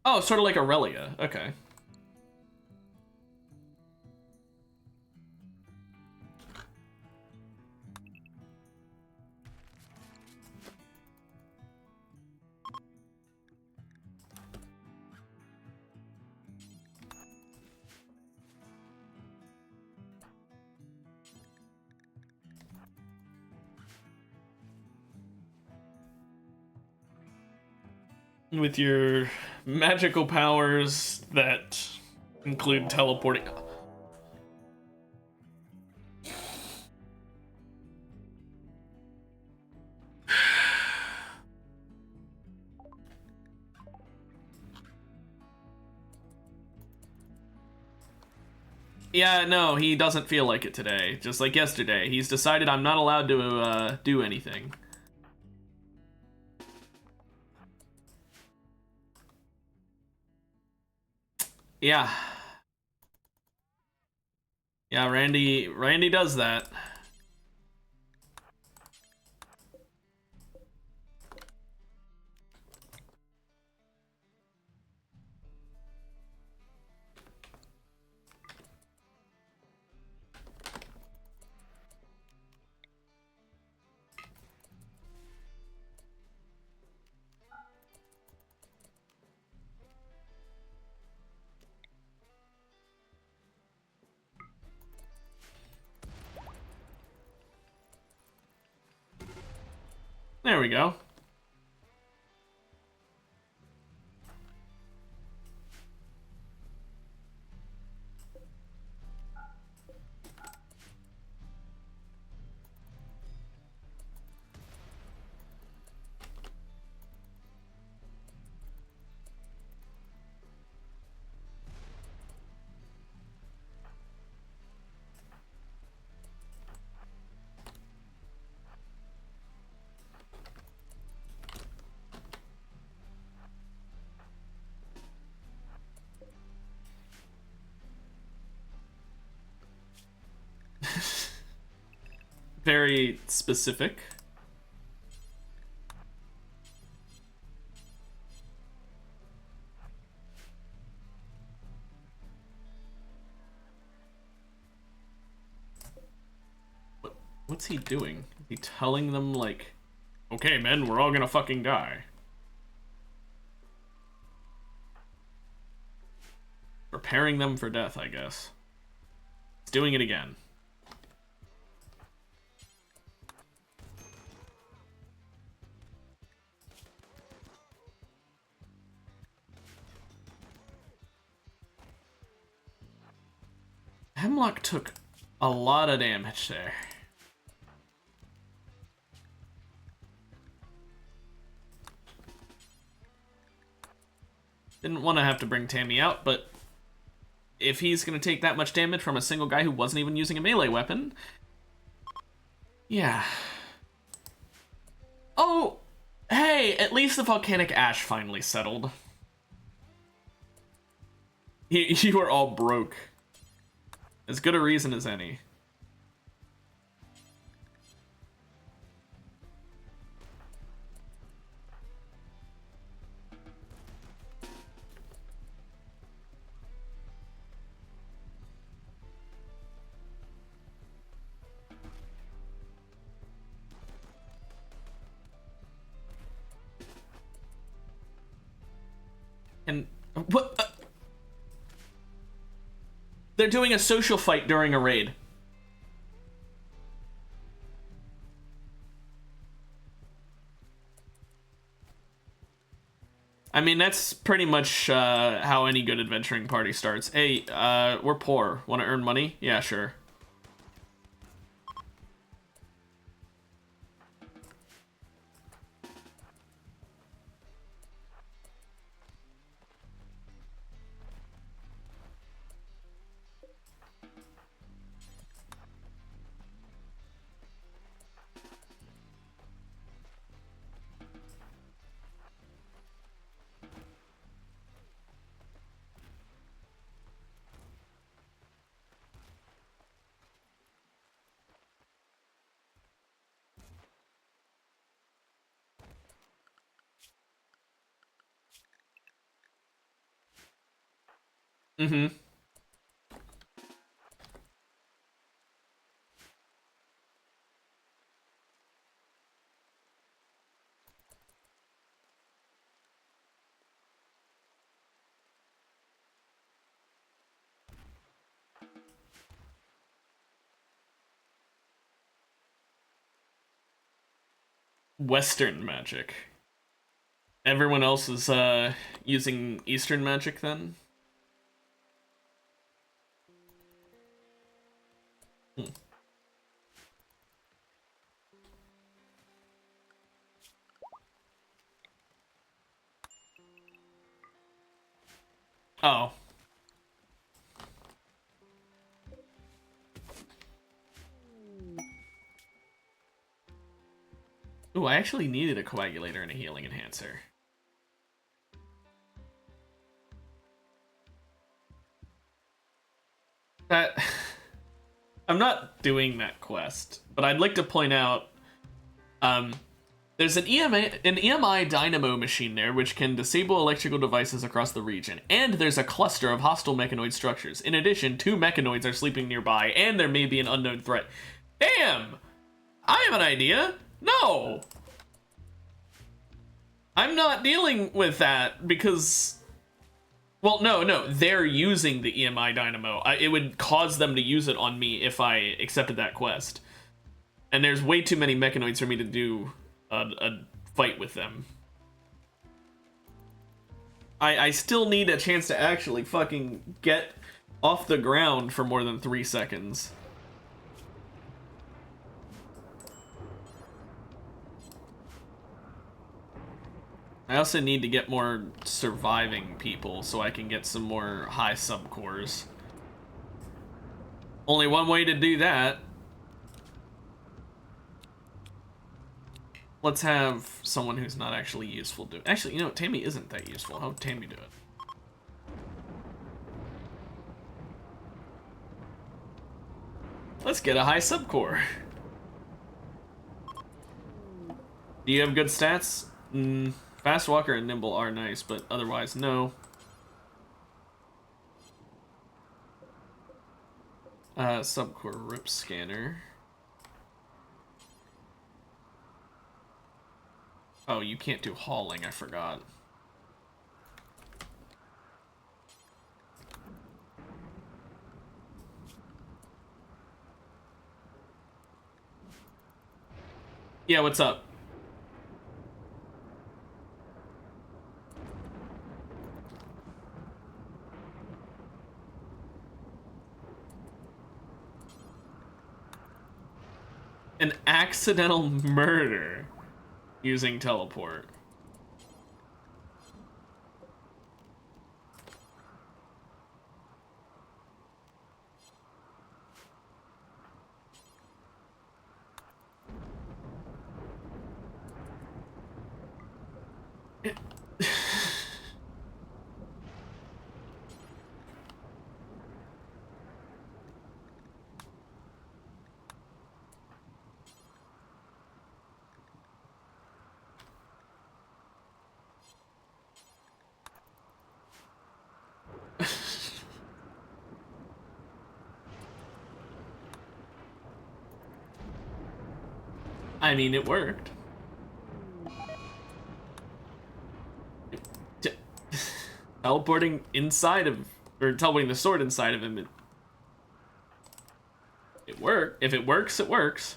Oh, sort of like Aurelia. Okay. With your magical powers that include teleporting. Yeah, no, he doesn't feel like it today. Just like yesterday. He's decided I'm not allowed to do anything. Yeah. Yeah, Randy does that. There we go. very specific. What's he doing? Is he telling them, like, okay, men, we're all gonna fucking die? Preparing them for death, I guess. He's doing it again. Hemlock took a lot of damage there. Didn't want to have to bring Tammy out, but if he's going to take that much damage from a single guy who wasn't even using a melee weapon... Yeah. Oh! Hey, at least the volcanic ash finally settled. You were all broke. As good a reason as any. And what? They're doing a social fight during a raid. I mean, that's pretty much how any good adventuring party starts. Hey, we're poor. Want to earn money? Yeah, sure. Mm-hmm. Western magic. Everyone else is using Eastern magic then? Hmm. Oh. Ooh, I actually needed a coagulator and a healing enhancer. That... I'm not doing that quest, but I'd like to point out, there's an EMI dynamo machine there which can disable electrical devices across the region, and there's a cluster of hostile mechanoid structures. In addition, 2 mechanoids are sleeping nearby, and there may be an unknown threat. Damn! I have an idea! No! I'm not dealing with that because... Well, no, they're using the EMI Dynamo. It would cause them to use it on me if I accepted that quest. And there's way too many mechanoids for me to do a fight with them. I still need a chance to actually fucking get off the ground for more than 3 seconds. I also need to get more surviving people so I can get some more high subcores. Only one way to do that. Let's have someone who's not actually useful do it. Actually, you know what? Tammy isn't that useful. How would Tammy do it? Let's get a high subcore. Do you have good stats? Fast walker and nimble are nice, but otherwise, no. Subcore rip scanner. Oh, you can't do hauling, I forgot. Yeah, what's up? An accidental murder using teleport. I mean, it worked. Teleporting inside of, or teleporting the sword inside of him, it worked. If it works, it works.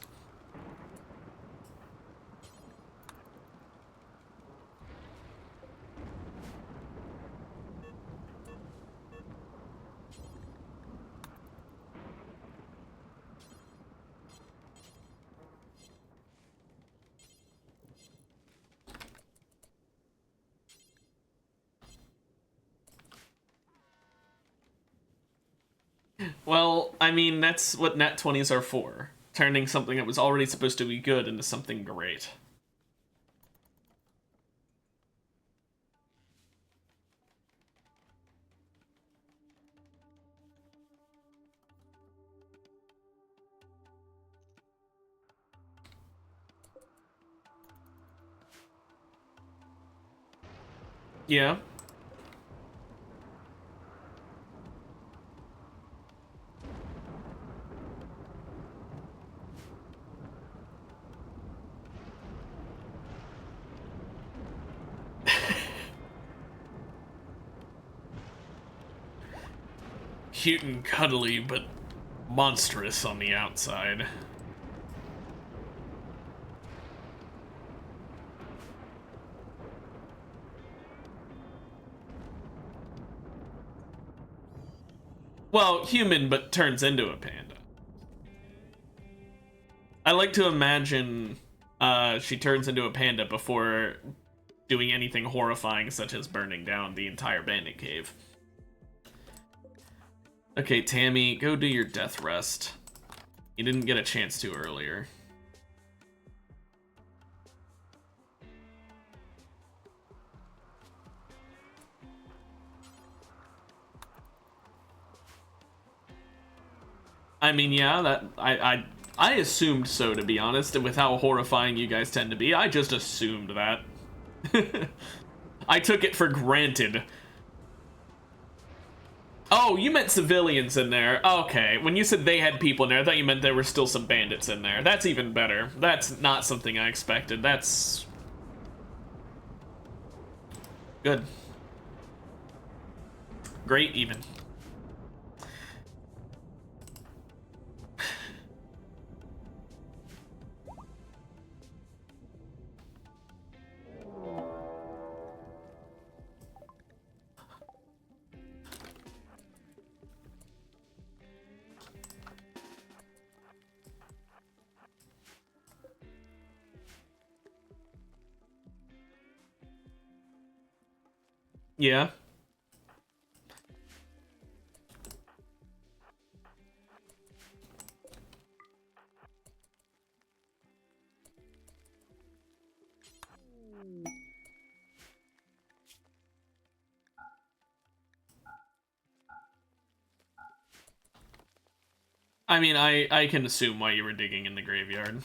Well, I mean, that's what nat 20s are for. Turning something that was already supposed to be good into something great. Yeah. Cute and cuddly, but monstrous on the outside. Well, human, but turns into a panda. I like to imagine she turns into a panda before doing anything horrifying, such as burning down the entire bandit cave. Okay, Tammy, go do your death rest. You didn't get a chance to earlier. I mean, yeah, that I assumed so, to be honest, and with how horrifying you guys tend to be, I just assumed that. I took it for granted. Oh, you meant civilians in there. Okay, when you said they had people in there, I thought you meant there were still some bandits in there. That's even better. That's not something I expected. That's good. Great, even. Yeah. I mean, I can assume why you were digging in the graveyard.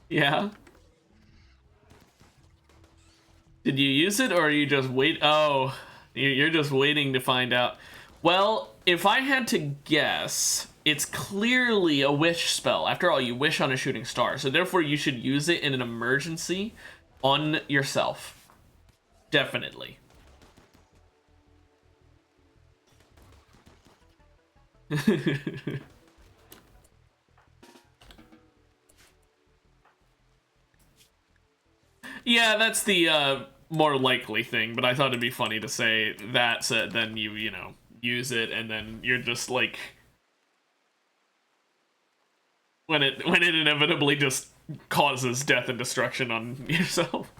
Yeah. Did you use it, or are you just wait? Oh, you're just waiting to find out. Well, if I had to guess, it's clearly a wish spell. After all, you wish on a shooting star, so therefore you should use it in an emergency on yourself. Definitely. Yeah, that's the more likely thing, but I thought it'd be funny to say that, so then you know, use it, and then you're just like, when it inevitably just causes death and destruction on yourself.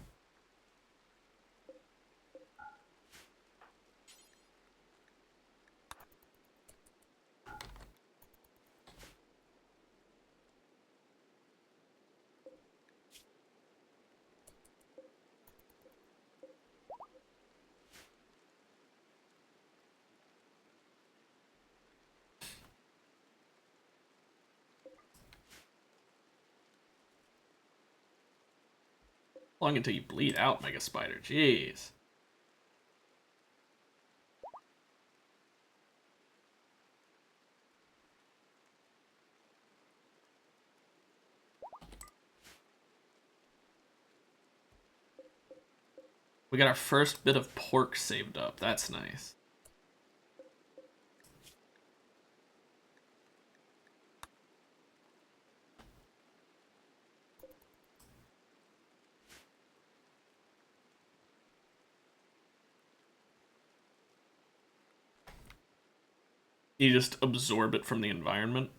Long until you bleed out, Mega Spider. Jeez. We got our first bit of pork saved up. That's nice. You just absorb it from the environment.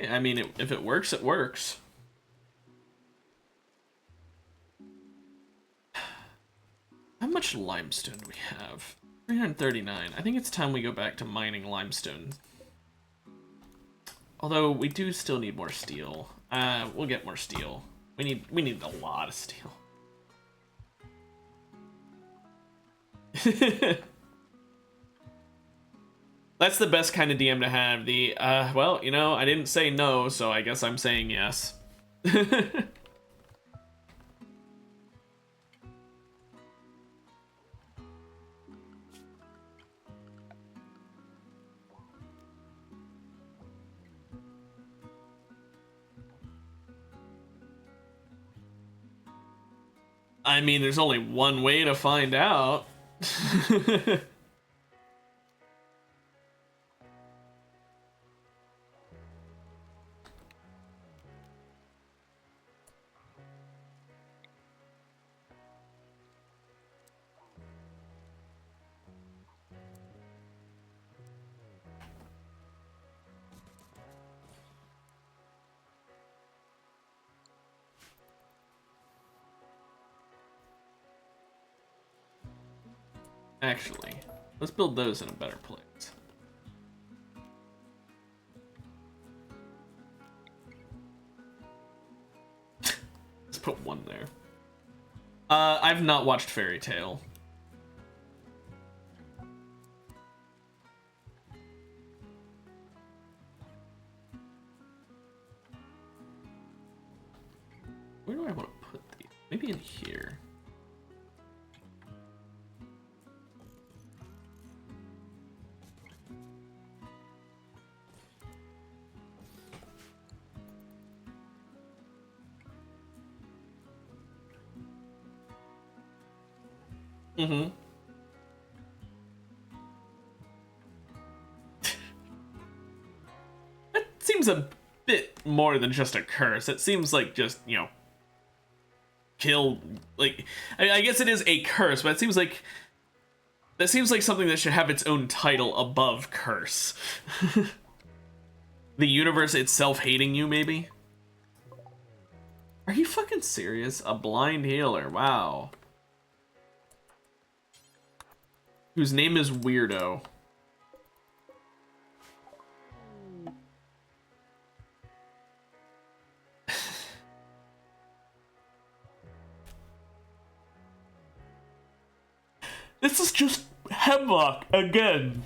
I mean, if it works, it works. How much limestone do we have? 339. I think it's time we go back to mining limestone. Although we do still need more steel. We'll get more steel. We need a lot of steel. That's the best kind of DM to have. The well, you know, I didn't say no, so I guess I'm saying yes. I mean, there's only one way to find out. Actually, let's build those in a better place. Let's put one there. I've not watched Fairy Tail. Where do I want to put these? Maybe in here. Mm-hmm. That seems a bit more than just a curse. It seems like just, you know, kill, like, I guess it is a curse, but it seems like that seems like something that should have its own title above curse. The universe itself hating you, maybe? Are you fucking serious? A blind healer, wow. Whose name is Weirdo. this is just hemlock again.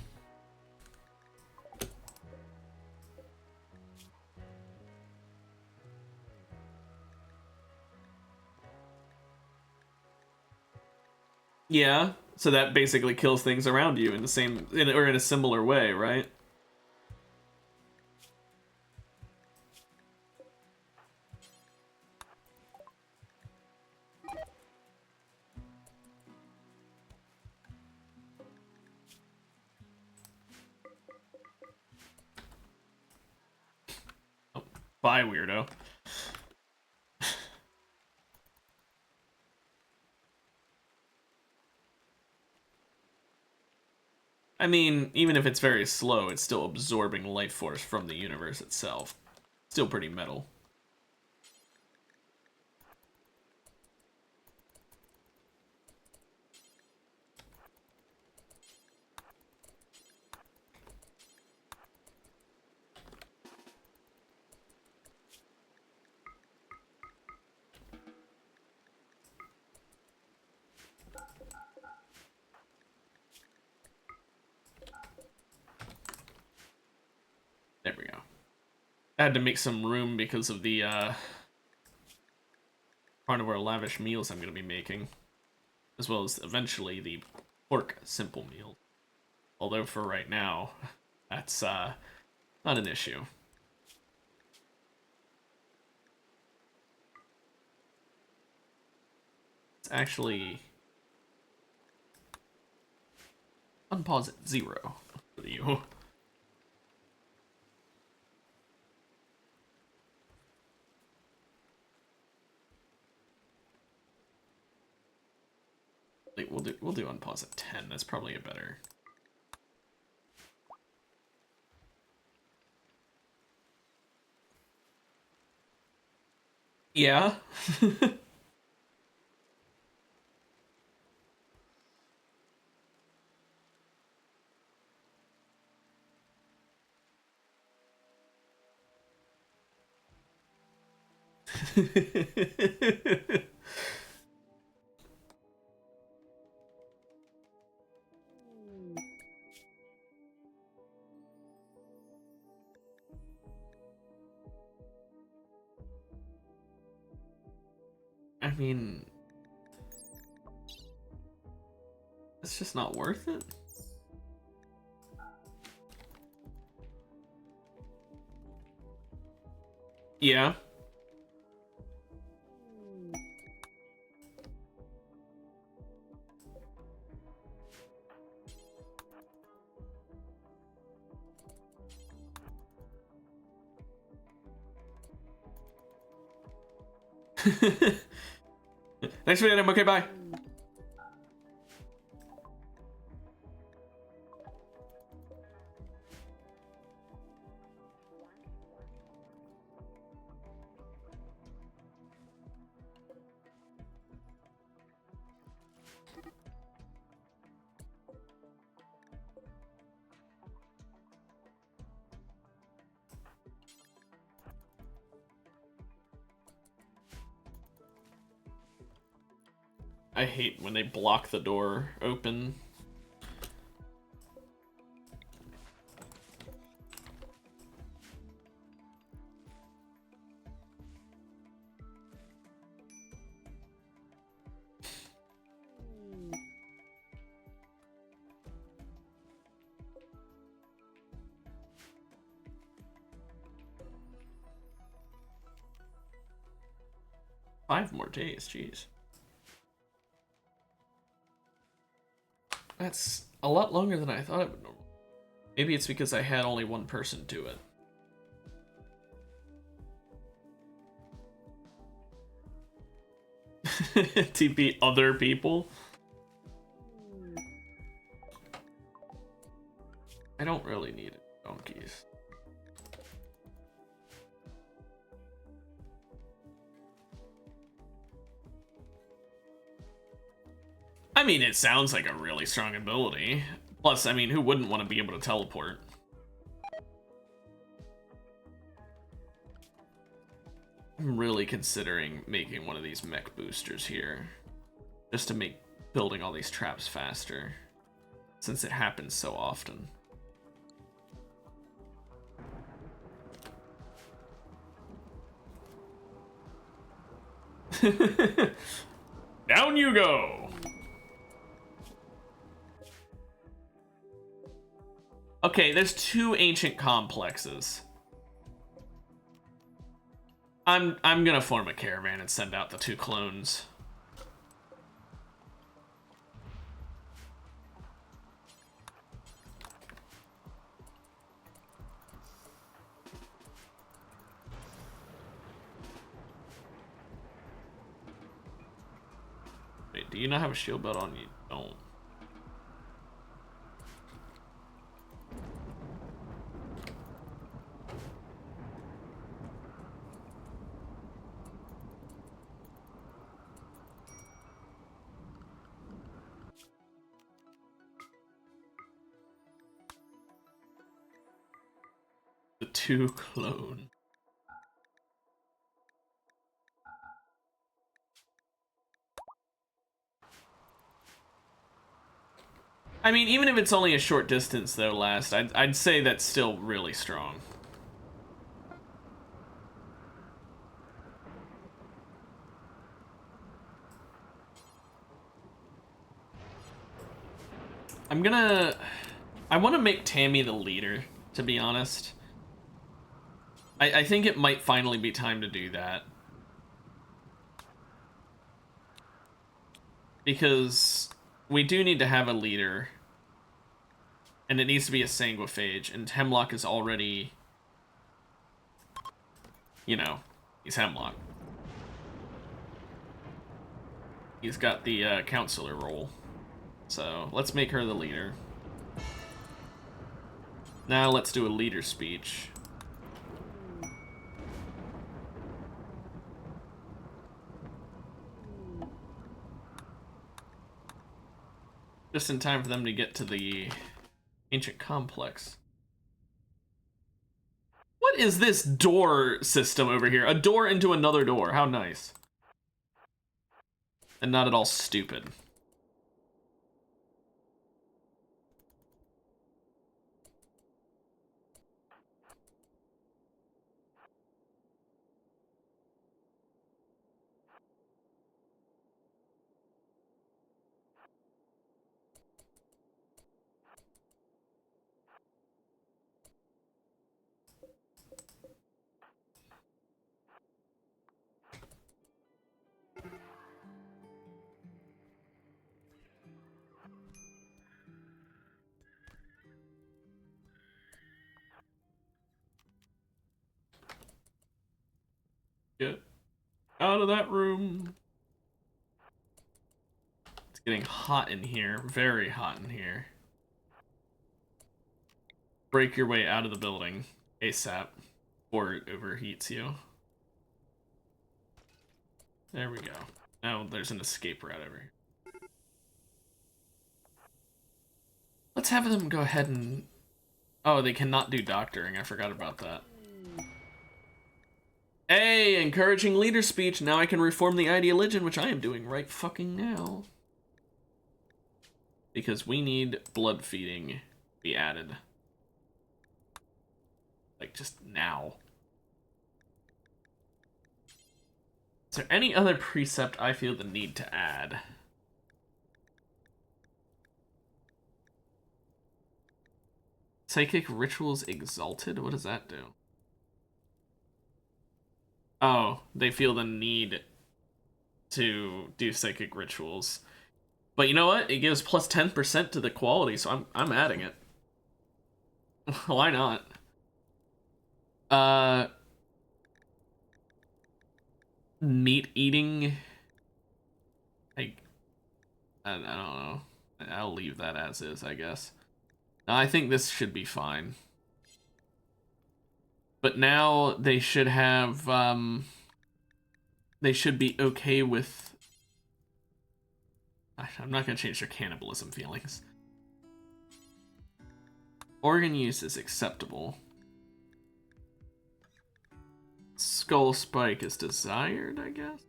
Yeah, so that basically kills things around you in the same, or in a similar way, right? Oh, bye, weirdo. I mean, even if it's very slow, it's still absorbing life force from the universe itself. Still pretty metal. There we go. I had to make some room because of the carnivore lavish meals I'm going to be making, as well as eventually the pork simple meal. Although for right now, that's not an issue. It's actually unpause at 0 for you. Like, we'll do unpause at 10. That's probably a better. Yeah. I mean, it's just not worth it. Yeah. Thanks for the item. Okay, bye. I hate when they block the door open. Five more days, jeez. That's a lot longer than I thought it would normally. Maybe it's because I had only one person do it. TP other people? I don't really need donkeys. I mean, it sounds like a really strong ability. Plus, I mean, who wouldn't want to be able to teleport? I'm really considering making one of these mech boosters here. Just to make building all these traps faster, since it happens so often. Down you go! Okay, there's 2 ancient complexes. I'm gonna form a caravan and send out the 2 clones. Wait, do you not have a shield belt on? You don't. The 2 clone. I mean, even if it's only a short distance, though, last, I'd say that's still really strong. I want to make Tammy the leader, to be honest. I think it might finally be time to do that. Because we do need to have a leader. And it needs to be a sanguiphage. And Hemlock is already... You know, he's Hemlock. He's got the counselor role. So, let's make her the leader. Now let's do a leader speech. Just in time for them to get to the ancient complex. What is this door system over here? A door into another door. How nice. And not at all stupid. Get out of that room. It's getting hot in here. Very hot in here. Break your way out of the building ASAP, or it overheats you. There we go. Now there's an escape route over here. Let's have them go ahead and... Oh, they cannot do doctoring. I forgot about that. Hey, encouraging leader speech. Now I can reform the ideologion, which I am doing right fucking now. Because we need blood feeding be added. Like, just now. Is there any other precept I feel the need to add? Psychic rituals exalted? What does that do? Oh, they feel the need to do psychic rituals. But you know what? It gives plus 10% to the quality, so I'm adding it. Why not? Meat eating. I don't know. I'll leave that as is, I guess. No, I think this should be fine. But now they should have, they should be okay with... I'm not going to change their cannibalism feelings. Organ use is acceptable. Skull spike is desired, I guess?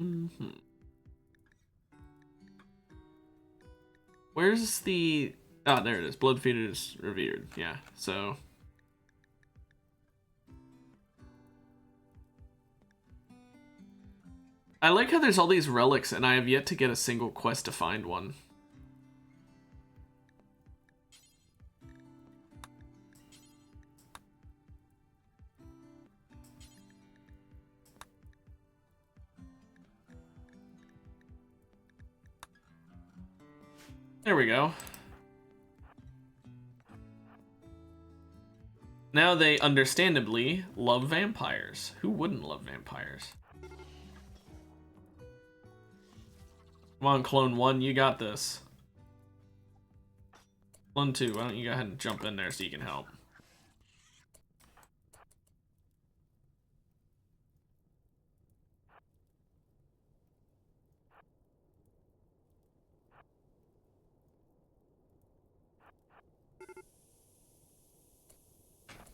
Mm-hmm. Where's the... Ah, there it is. Blood feeders revered. Yeah, so... I like how there's all these relics and I have yet to get a single quest to find one. There we go. Now they understandably love vampires. Who wouldn't love vampires? Come on, Clone 1, you got this. Clone 2, why don't you go ahead and jump in there so you can help?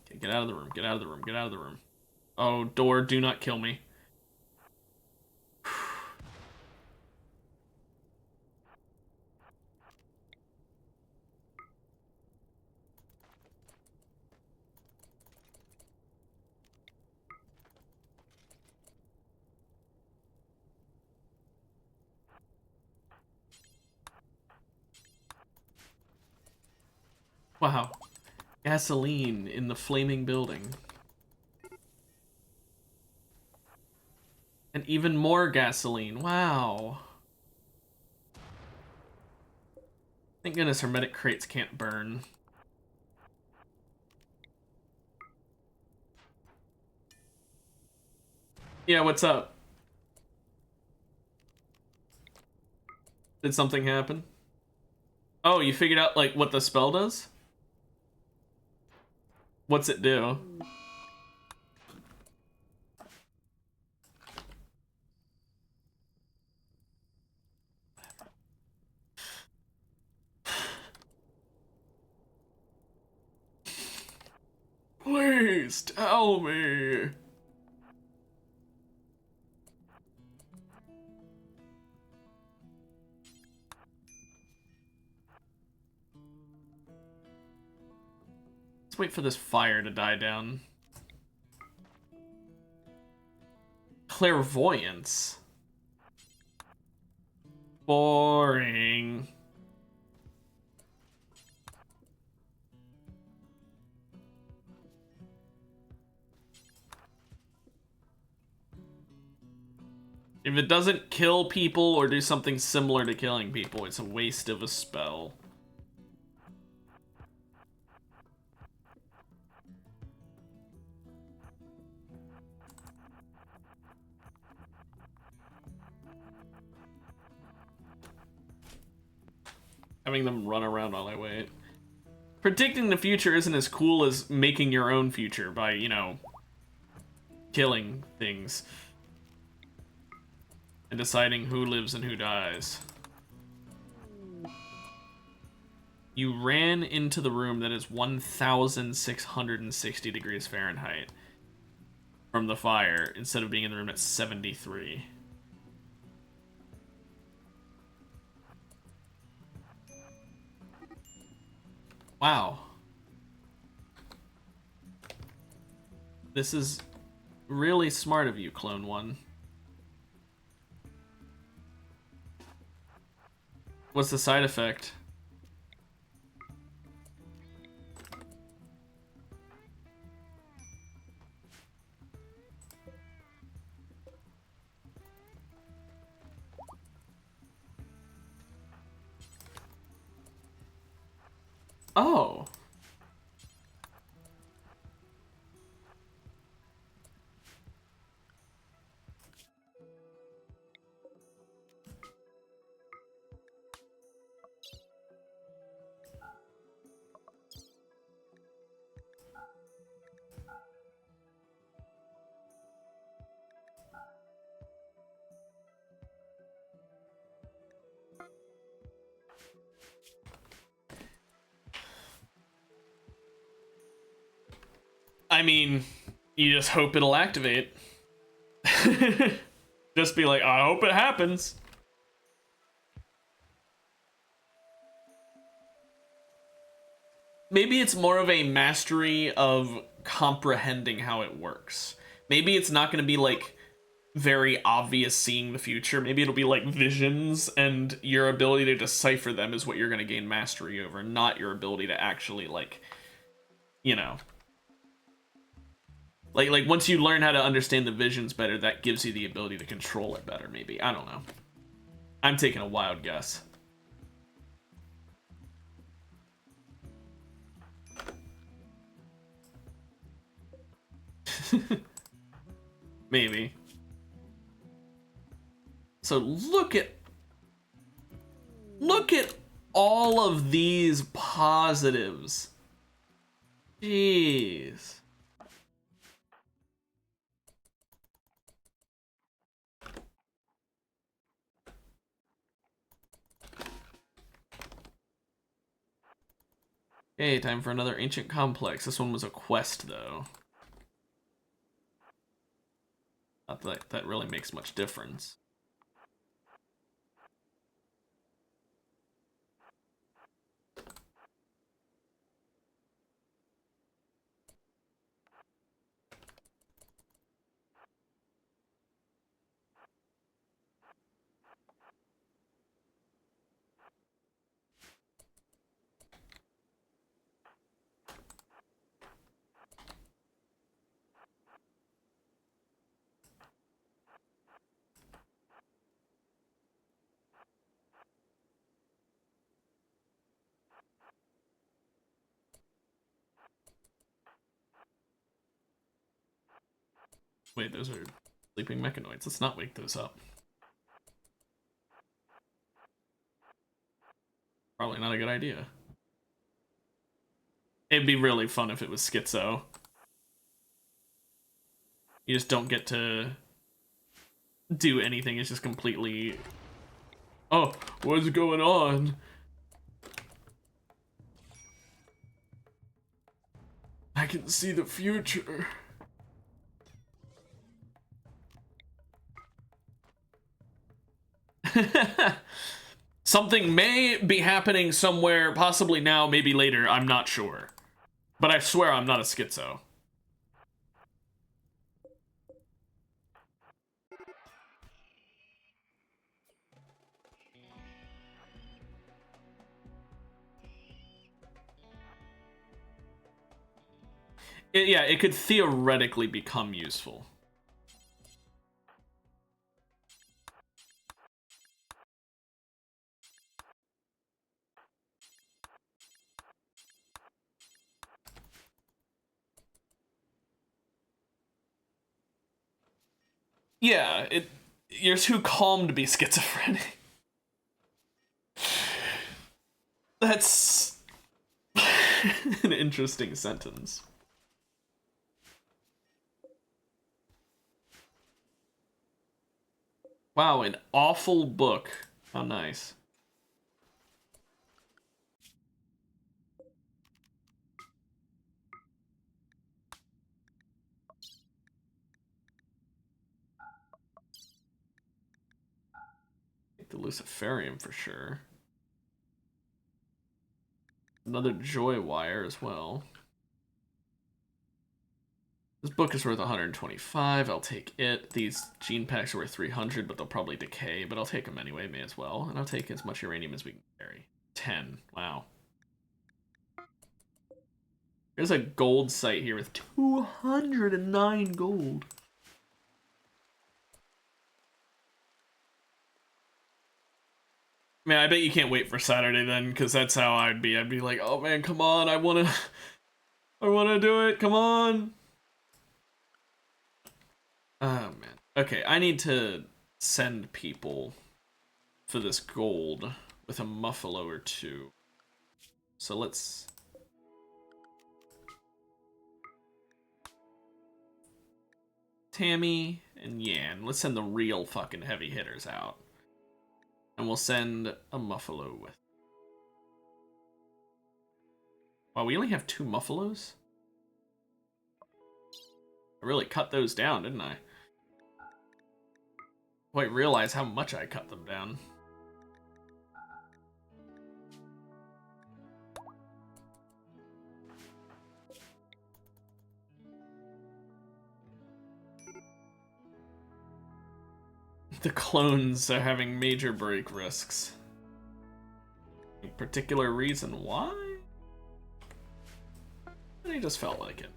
Okay, get out of the room, get out of the room, get out of the room. Oh, door, do not kill me. Wow. Gasoline in the flaming building. And even more gasoline. Wow. Thank goodness hermetic crates can't burn. Yeah, what's up? Did something happen? Oh, you figured out, like, what the spell does? What's it do? Please tell me. Let's wait for this fire to die down. Clairvoyance. Boring. If it doesn't kill people or do something similar to killing people, it's a waste of a spell. Having them run around while I wait. Predicting the future isn't as cool as making your own future by, you know, killing things. And deciding who lives and who dies. You ran into the room that is 1,660 degrees Fahrenheit from the fire instead of being in the room at 73. Wow. This is really smart of you, Clone 1. What's the side effect? Oh. I mean, you just hope it'll activate. Just be like, I hope it happens. Maybe it's more of a mastery of comprehending how it works. Maybe it's not going to be like very obvious seeing the future. Maybe it'll be like visions, and your ability to decipher them is what you're going to gain mastery over, not your ability to actually, like, you know. Like once you learn how to understand the visions better, that gives you the ability to control it better, maybe. I don't know. I'm taking a wild guess. Maybe. So look at all of these positives. Jeez. Okay, time for another ancient complex. This one was a quest, though. Not that that really makes much difference. Wait, those are sleeping mechanoids. Let's not wake those up. Probably not a good idea. It'd be really fun if it was schizo. You just don't get to do anything. It's just completely... Oh, what's going on? I can see the future. Something may be happening somewhere, possibly now, maybe later, I'm not sure. But I swear I'm not a schizo. Yeah, it could theoretically become useful. Yeah, you're too calm to be schizophrenic. That's an interesting sentence. Wow, an awful book. How nice. Take the Luciferium for sure. Another Joy Wire as well. This book is worth 125. I'll take it. These gene packs are worth 300, but they'll probably decay. But I'll take them anyway. May as well. And I'll take as much uranium as we can carry. 10. Wow. There's a gold site here with 209 gold. Man, I bet you can't wait for Saturday then, because that's how I'd be. I'd be like, oh man, come on, I wanna do it, come on. Oh man. Okay, I need to send people for this gold with a muffalo or two. So let's... Tammy and Yan. Let's send the real fucking heavy hitters out. And we'll send a muffalo with. Wow, we only have 2 muffalos? I really cut those down, didn't I? quite realize how much I cut them down. The clones are having major break risks. Any particular reason why? They just felt like it.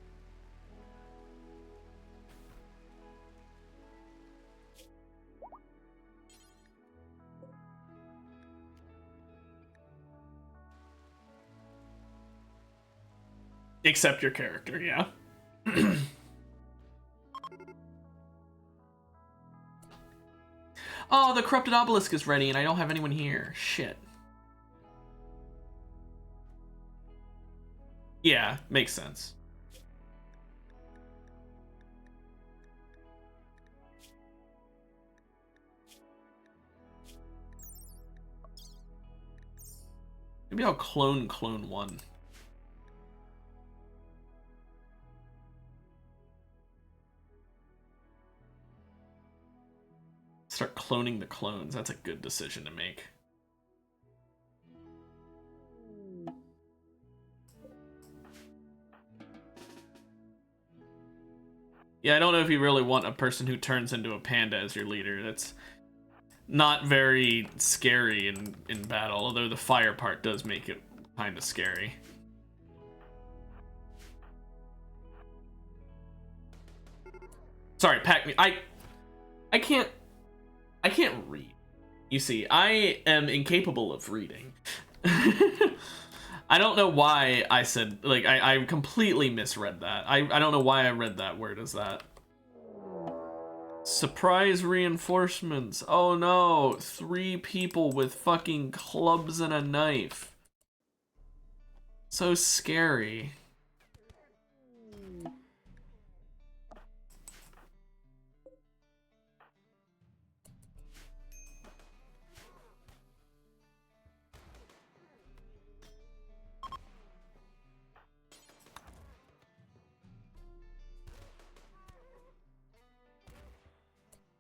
Except your character, yeah. Oh, the corrupted obelisk is ready and I don't have anyone here. Shit. Yeah, makes sense. Maybe I'll clone one. Start cloning the clones. That's a good decision to make. Yeah, I don't know if you really want a person who turns into a panda as your leader. That's not very scary in battle, although the fire part does make it kind of scary. Sorry, pack me. I can't read. You see, I am incapable of reading. I don't know why I said, like, I completely misread that. I don't know why I read that word as that. Surprise reinforcements. Oh no, 3 people with fucking clubs and a knife. So scary.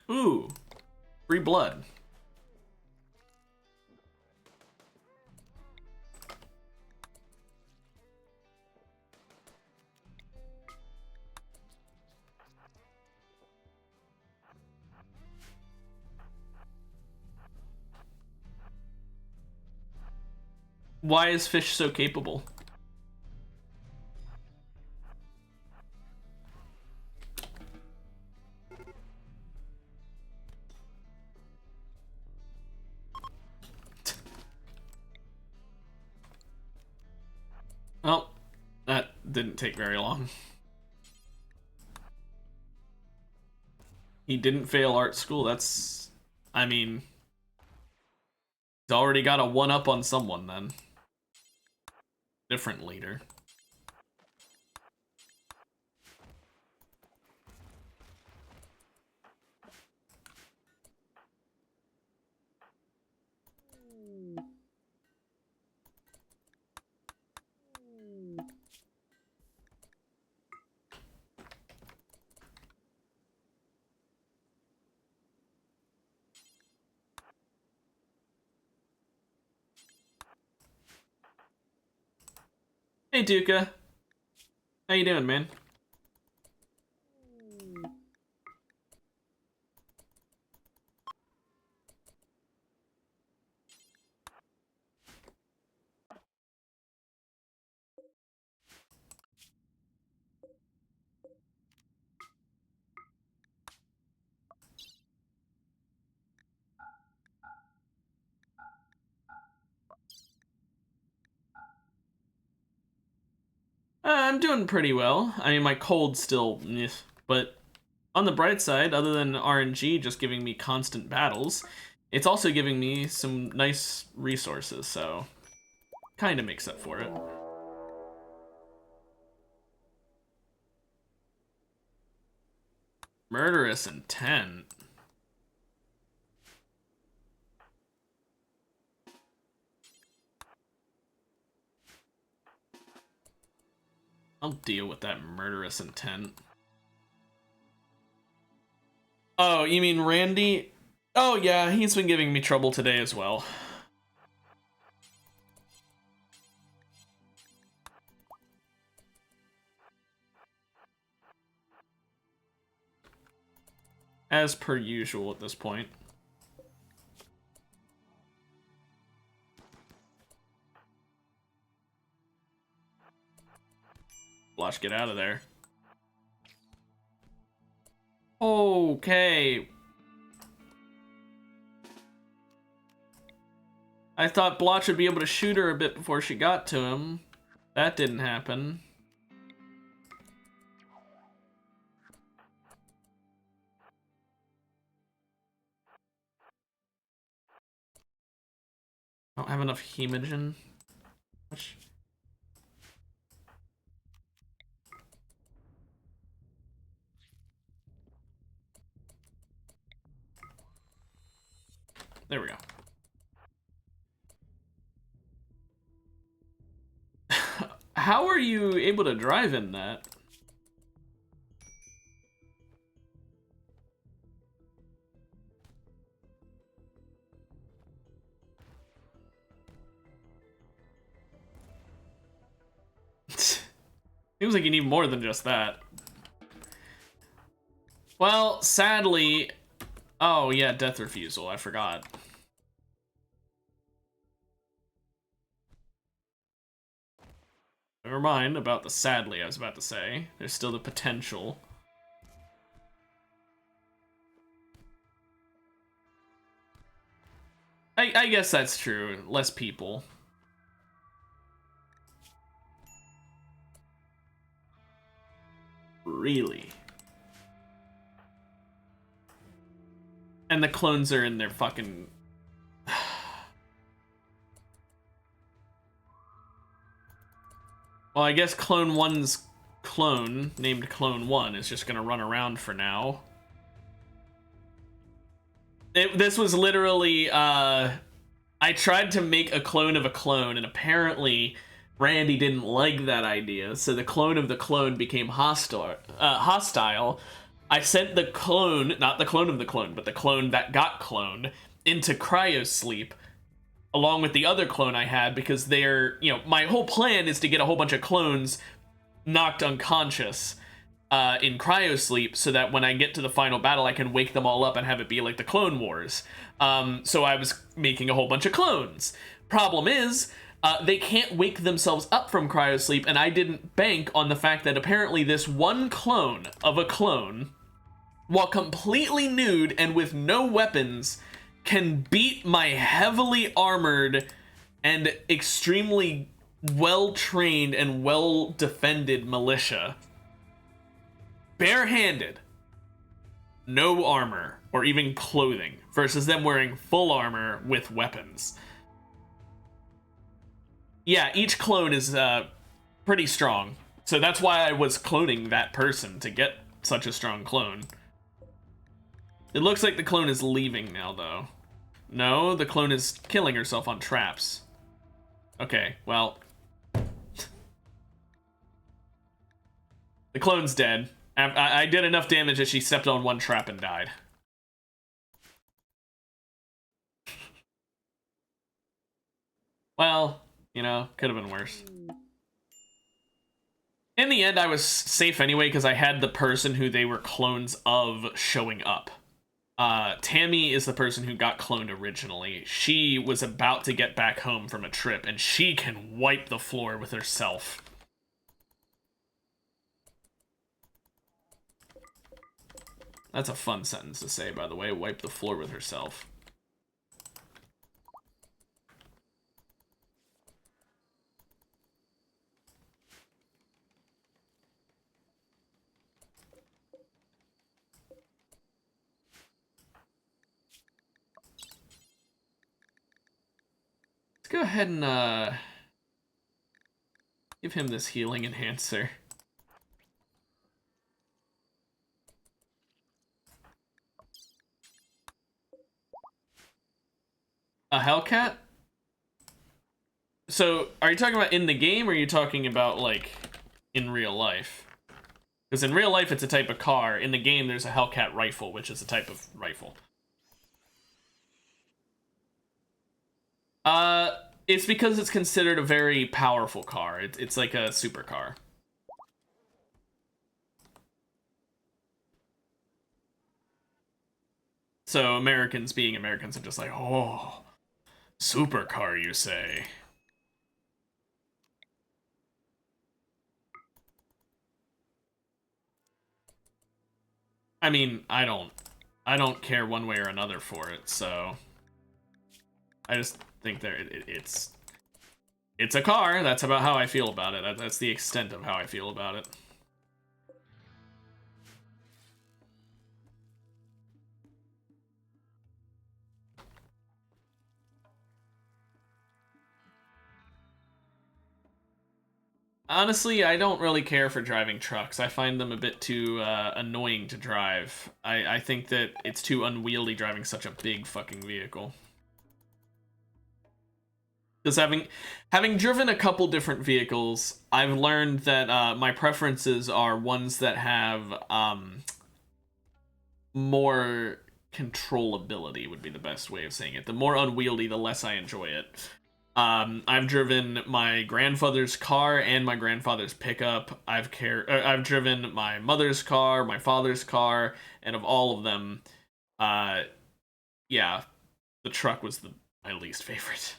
Ooh, free blood. Why is fish so capable? Oh, that didn't take very long. He didn't fail art school. That's, I mean, he's already got a 1-up on someone then. Different leader. Hey, Duca. How you doing, man? I'm doing pretty well. I mean, my cold's still, but on the bright side, other than RNG just giving me constant battles, it's also giving me some nice resources, so kind of makes up for it. Murderous intent. I'll deal with that murderous intent. Oh, you mean Randy? Oh yeah, he's been giving me trouble today as well. As per usual at this point. Blush, get out of there. Okay. I thought Blotch would be able to shoot her a bit before she got to him. That didn't happen. I don't have enough hemogen. Which... There we go. How are you able to drive in that? Seems like you need more than just that. Well, sadly... Oh, yeah, death refusal. I forgot. Never mind about the sadly I was about to say. There's still the potential. I guess that's true. Less people. Really? And the clones are in their fucking... Well, I guess Clone 1's clone, named Clone 1, is just gonna run around for now. This was literally, I tried to make a clone of a clone, and apparently Randy didn't like that idea, so the clone of the clone became hostile. I sent the clone, not the clone of the clone, but the clone that got cloned, into cryosleep, along with the other clone I had, because they're, you know, my whole plan is to get a whole bunch of clones knocked unconscious in cryosleep, so that when I get to the final battle, I can wake them all up and have it be like the Clone Wars. So I was making a whole bunch of clones. Problem is, they can't wake themselves up from cryosleep, and I didn't bank on the fact that apparently this one clone of a clone, while completely nude and with no weapons, can beat my heavily armored and extremely well-trained and well-defended militia. Barehanded. No armor, or even clothing, versus them wearing full armor with weapons. Yeah, each clone is pretty strong. So that's why I was cloning that person, to get such a strong clone. It looks like the clone is leaving now, though. No, the clone is killing herself on traps. Okay, well. The clone's dead. I did enough damage that she stepped on one trap and died. Well, you know, could have been worse. In the end, I was safe anyway, because I had the person who they were clones of showing up. Tammy is the person who got cloned originally. She was about to get back home from a trip, and she can wipe the floor with herself. That's a fun sentence to say, by the way. Wipe the floor with herself. Let's go ahead and, give him this healing enhancer. A Hellcat? So, are you talking about in the game, or are you talking about, like, in real life? Because in real life, it's a type of car. In the game, there's a Hellcat rifle, which is a type of rifle. It's because it's considered a very powerful car. It's like a supercar. So Americans being Americans are just like, oh, supercar, you say? I mean, I don't care one way or another for it. So I just think that it's a car. That's about how I feel about it. That's the extent of how I feel about it. Honestly, I don't really care for driving trucks. I find them a bit too annoying to drive. I think that it's too unwieldy driving such a big fucking vehicle. Because having driven a couple different vehicles, I've learned that my preferences are ones that have more controllability would be the best way of saying it. The more unwieldy, the less I enjoy it. I've driven my grandfather's car and my grandfather's pickup. I've driven my mother's car, my father's car, and of all of them, yeah, the truck was my least favorite.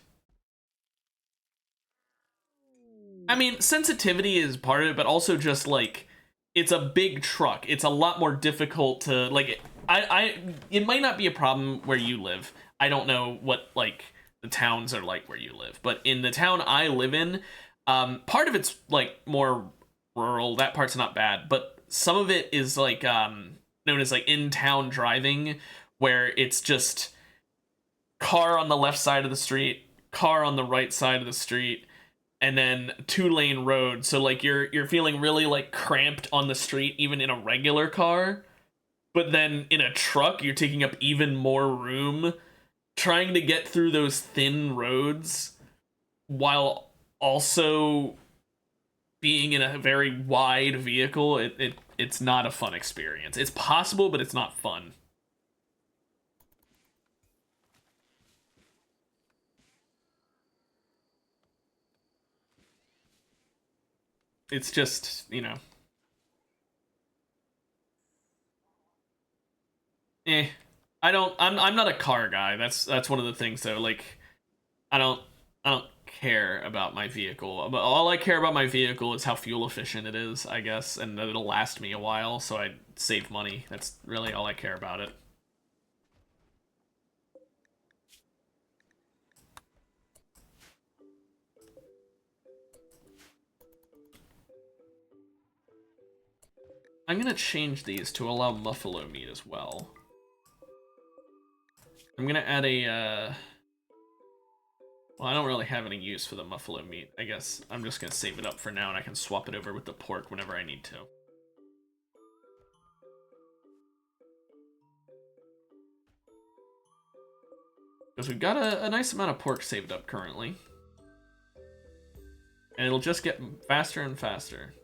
I mean, sensitivity is part of it, but also just like it's a big truck. It's a lot more difficult to like. It might not be a problem where you live. I don't know what like the towns are like where you live, but in the town I live in, part of it's like more rural. That part's not bad, but some of it is like known as like in town driving, where it's just car on the left side of the street, car on the right side of the street, and then 2-lane road. So like you're feeling really like cramped on the street even in a regular car, but then in a truck you're taking up even more room trying to get through those thin roads while also being in a very wide vehicle. It's not a fun experience. It's possible, but it's not fun. It's just, eh. I'm not a car guy. That's one of the things though. Like I don't I don't care about my vehicle. But all I care about my vehicle is how fuel efficient it is, I guess, and that it'll last me a while so I save money. That's really all I care about it. I'm gonna change these to allow buffalo meat as well. I'm gonna add a well, I don't really have any use for the buffalo meat. I guess I'm just gonna save it up for now and I can swap it over with the pork whenever I need to. Because we've got a nice amount of pork saved up currently. And it'll just get faster and faster.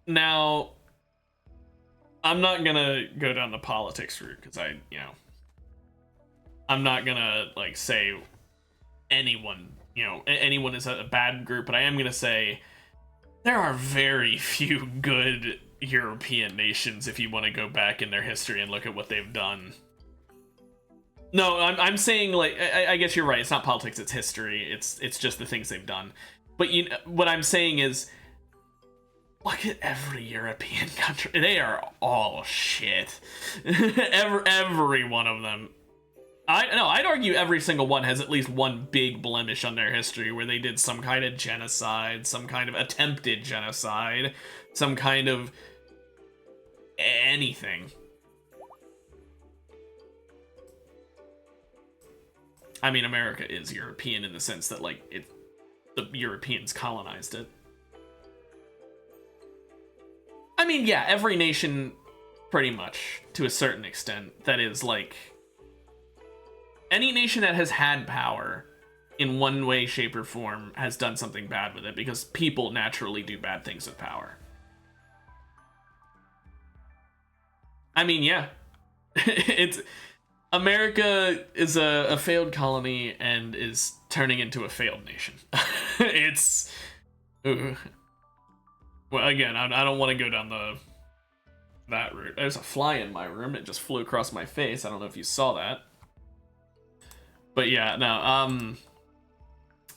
Now, I'm not gonna go down the politics route because I'm not gonna like say anyone, anyone is a bad group, but I am gonna say there are very few good European nations if you want to go back in their history and look at what they've done. No, I'm saying like I guess you're right. It's not politics. It's history. It's just the things they've done. But what I'm saying is, look at every European country. They are all shit. every one of them. I'd argue every single one has at least one big blemish on their history where they did some kind of genocide, some kind of attempted genocide, some kind of anything. I mean, America is European in the sense that, like, the Europeans colonized it. I mean, yeah, every nation, pretty much, to a certain extent, that is, like... Any nation that has had power in one way, shape, or form has done something bad with it, because people naturally do bad things with power. I mean, yeah. It's... America is a failed colony and is turning into a failed nation. It's... Well, again, I don't want to go down that route. There's a fly in my room. It just flew across my face. I don't know if you saw that. But yeah, no,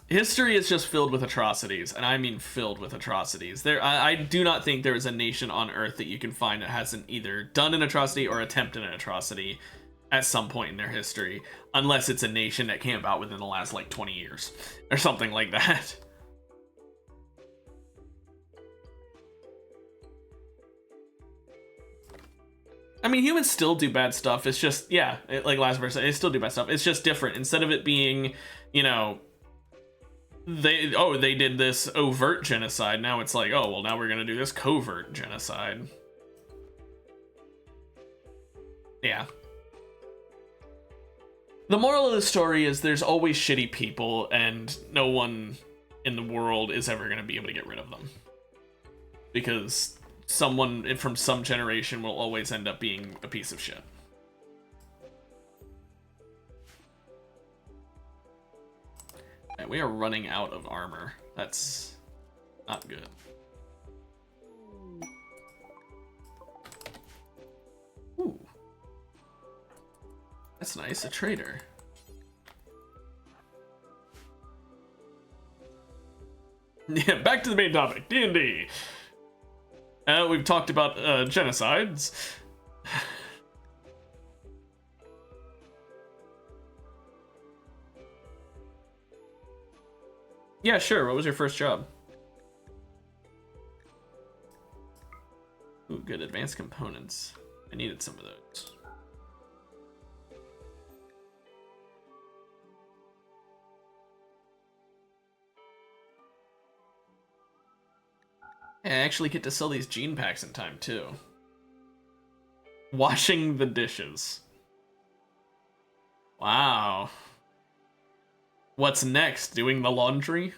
history is just filled with atrocities, and I mean filled with atrocities. I do not think there is a nation on Earth that you can find that hasn't either done an atrocity or attempted an atrocity at some point in their history, unless it's a nation that came about within the last, like, 20 years, or something like that. I mean, humans still do bad stuff. It's just, yeah, like last verse, they still do bad stuff. It's just different. Instead of it being, you know, they did this overt genocide, now it's like, oh, well, now we're gonna do this covert genocide. Yeah. The moral of the story is there's always shitty people, and no one in the world is ever going to be able to get rid of them. Because someone from some generation will always end up being a piece of shit. And we are running out of armor. That's not good. Ooh. That's nice, a trader. Yeah, back to the main topic, D&D. We've talked about genocides. Yeah, sure, what was your first job? Ooh, good, advanced components. I needed some of those. I actually get to sell these gene packs in time, too. Washing the dishes. Wow. What's next? Doing the laundry?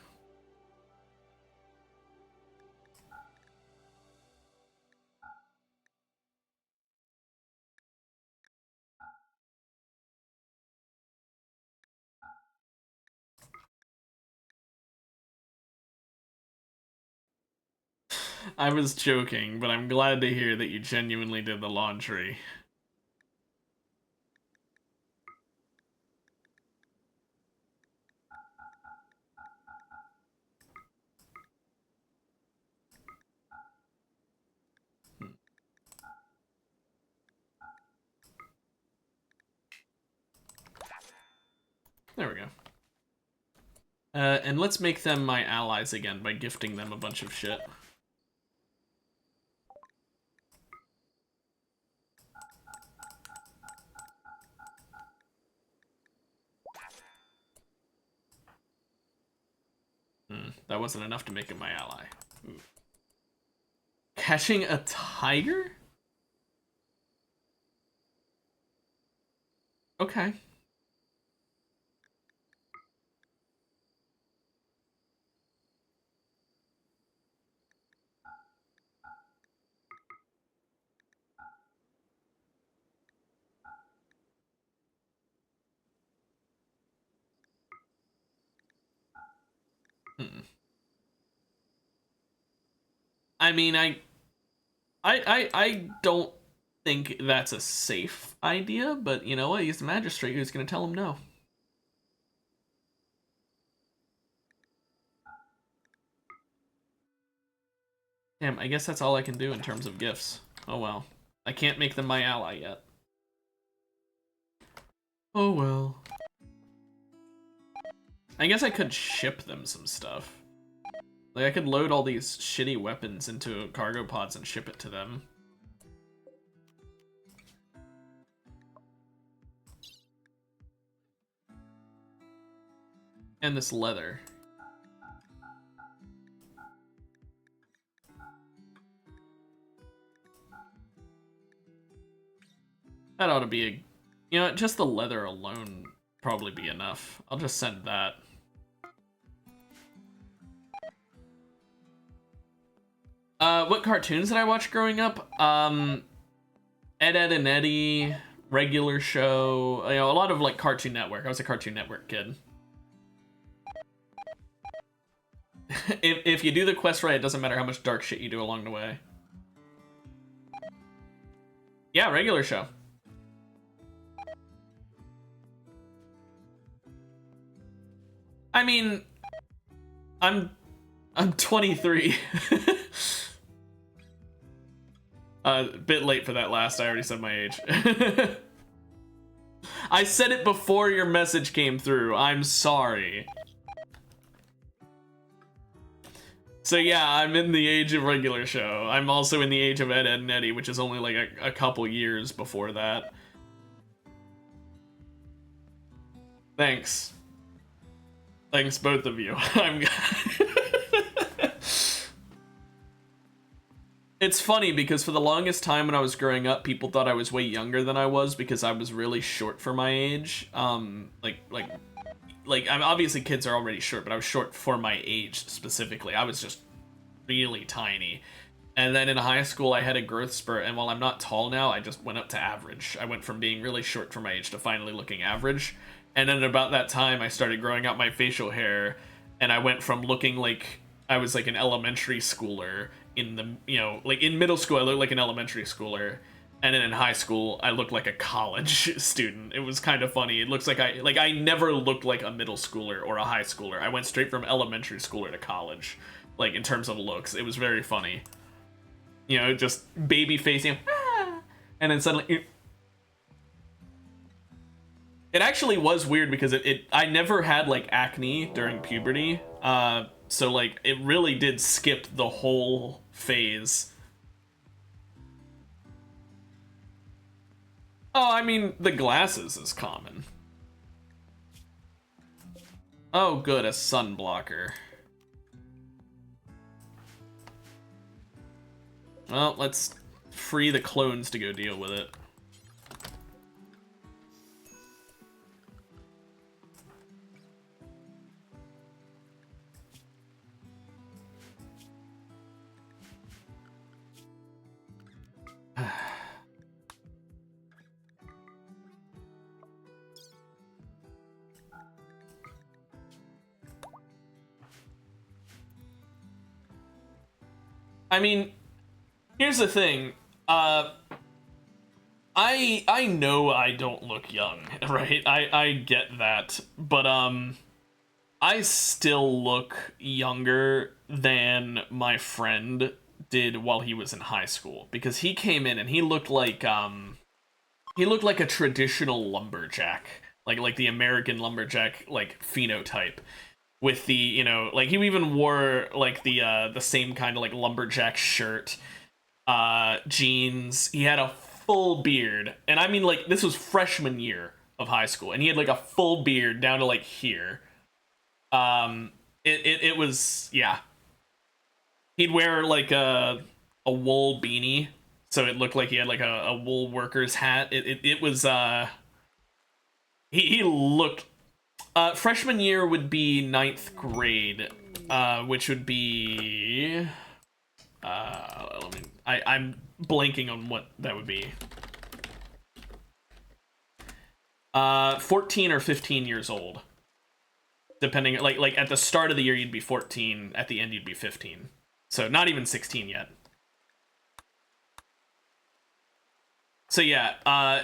I was joking, but I'm glad to hear that you genuinely did the laundry. There we go. And let's make them my allies again by gifting them a bunch of shit. That wasn't enough to make him my ally. Ooh. Catching a tiger? Okay. I mean, I don't think that's a safe idea, but you know what? He's the magistrate who's gonna tell him no. Damn, I guess that's all I can do in terms of gifts. Oh well. I can't make them my ally yet. Oh well. I guess I could ship them some stuff. Like, I could load all these shitty weapons into cargo pods and ship it to them. And this leather. That ought to be a... You know, just the leather alone probably be enough. I'll just send that. What cartoons did I watch growing up? Ed, Edd n Eddy, Regular Show, you know, a lot of like Cartoon Network. I was a Cartoon Network kid. if you do the quest right, it doesn't matter how much dark shit you do along the way. Yeah, Regular Show. I mean, I'm 23. A bit late for that last. I already said my age. I said it before your message came through. I'm sorry. So yeah, I'm in the age of Regular Show. I'm also in the age of Ed, Edd n Eddy, which is only like a couple years before that. Thanks. Thanks, both of you. It's funny because for the longest time when I was growing up, people thought I was way younger than I was because I was really short for my age. Like I'm obviously kids are already short, but I was short for my age specifically. I was just really tiny. And then in high school, I had a growth spurt, and while I'm not tall now, I just went up to average. I went from being really short for my age to finally looking average. And then about that time, I started growing out my facial hair, and I went from looking like I was like an elementary schooler in the, you know, like in middle school, I looked like an elementary schooler. And then in high school, I looked like a college student. It was kind of funny. It looks like I never looked like a middle schooler or a high schooler. I went straight from elementary schooler to college, like in terms of looks. It was very funny. You know, just baby facing, and then suddenly, it actually was weird because I never had like acne during puberty. So like it really did skip the whole phase. Oh, I mean, the glasses is common. Oh, good, a sun blocker. Well, let's free the clones to go deal with it. I mean, here's the thing. I know I don't look young, right? I get that, but I still look younger than my friend did while he was in high school, because he came in and he looked like a traditional lumberjack, like the American lumberjack like phenotype, with the, you know, like he even wore like the same kind of like lumberjack shirt, jeans. He had a full beard, and I mean, like, this was freshman year of high school, and he had like a full beard down to like here. It was, yeah. He'd wear like a wool beanie, so it looked like he had like a wool worker's hat. It was he looked, freshman year would be ninth grade, which would be I'm blanking on what that would be. 14 or 15 years old. Depending, like at the start of the year you'd be 14, at the end you'd be 15. So not even 16 yet. So yeah,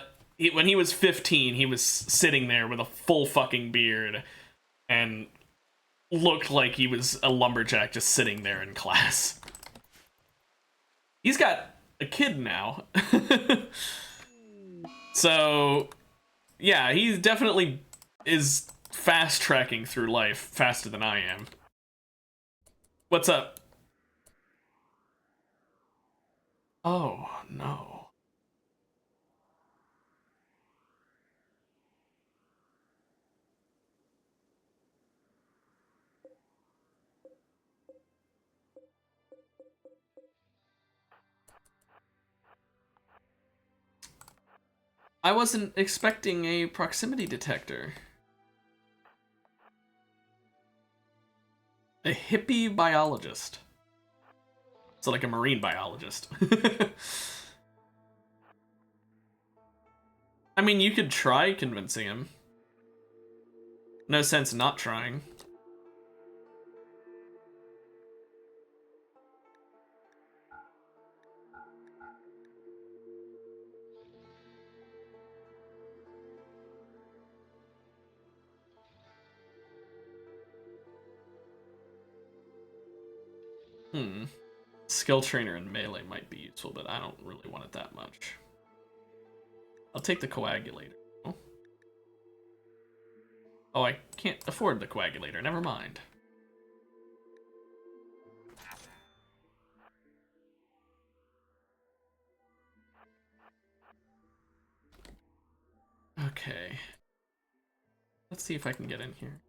when he was 15, he was sitting there with a full fucking beard and looked like he was a lumberjack just sitting there in class. He's got a kid now. So yeah, he definitely is fast tracking through life faster than I am. What's up? Oh no. I wasn't expecting a proximity detector. A hippie biologist. So like a marine biologist. I mean, you could try convincing him. No sense not trying. Skill trainer and melee might be useful, but I don't really want it that much. I'll take the coagulator. Oh, I can't afford the coagulator. Never mind. Okay. Let's see if I can get in here.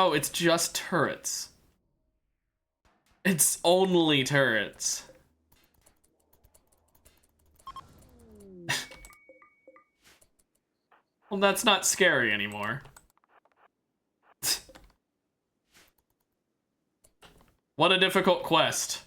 Oh, it's just turrets. It's only turrets. Well, that's not scary anymore. What a difficult quest.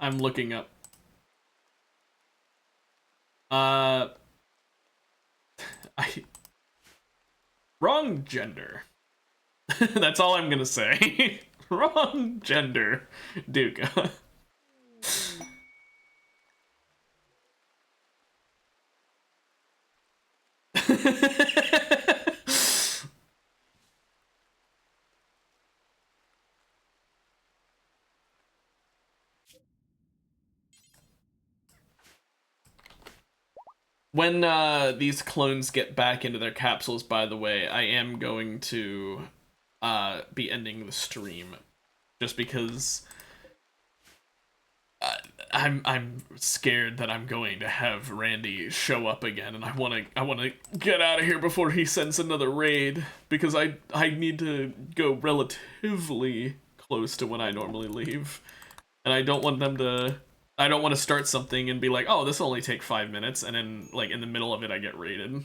I'm looking up. Wrong gender. That's all I'm gonna say. Wrong gender, Duca. When these clones get back into their capsules, by the way, I am going to be ending the stream, just because I'm scared that I'm going to have Randy show up again, and I wanna get out of here before he sends another raid, because I need to go relatively close to when I normally leave, and I don't want them to. I don't want to start something and be like, oh, this will only take 5 minutes, and then, like, in the middle of it, I get raided.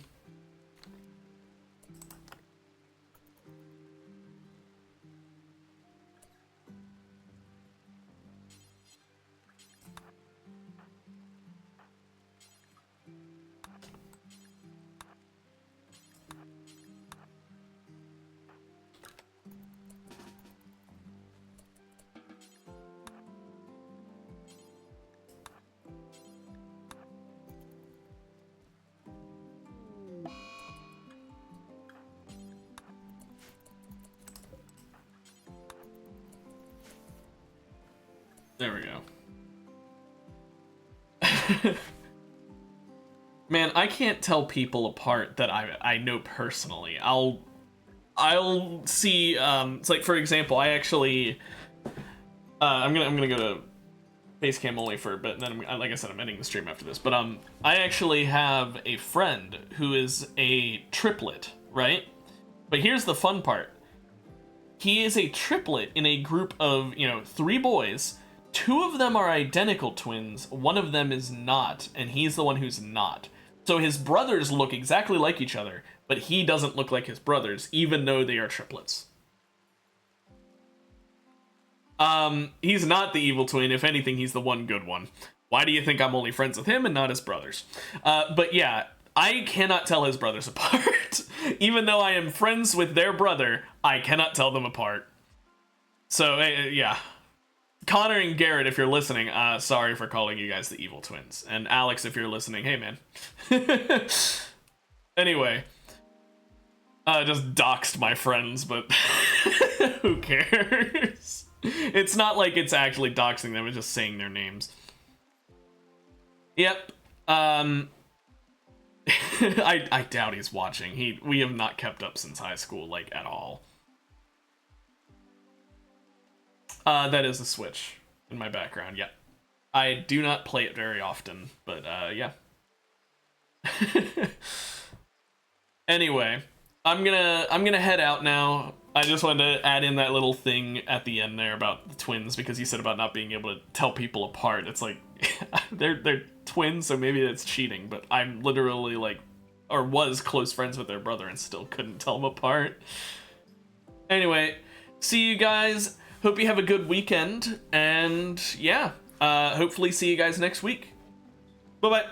There we go. Man, I can't tell people apart that I know personally. I'll see. It's like, for example, I actually I'm gonna go to Basecamp only for a bit, and then like I said, I'm ending the stream after this. But I actually have a friend who is a triplet, right? But here's the fun part. He is a triplet in a group of, 3 boys. 2 of them are identical twins, 1 of them is not, and he's the one who's not. So his brothers look exactly like each other, but he doesn't look like his brothers, even though they are triplets. He's not the evil twin. If anything, he's the one good one. Why do you think I'm only friends with him and not his brothers? But yeah, I cannot tell his brothers apart. Even though I am friends with their brother, I cannot tell them apart. So, yeah. Connor and Garrett, if you're listening, sorry for calling you guys the evil twins. And Alex, if you're listening, hey man. Anyway. Just doxed my friends, but who cares? It's not like it's actually doxing them, it's just saying their names. Yep. I doubt he's watching. We have not kept up since high school, like, at all. That is the Switch in my background, yeah. I do not play it very often, but, yeah. Anyway, I'm gonna head out now. I just wanted to add in that little thing at the end there about the twins, because you said about not being able to tell people apart. It's like, they're twins, so maybe it's cheating, but I'm literally like, or was close friends with their brother and still couldn't tell them apart. Anyway, see you guys. Hope you have a good weekend, and yeah, hopefully see you guys next week. Bye-bye.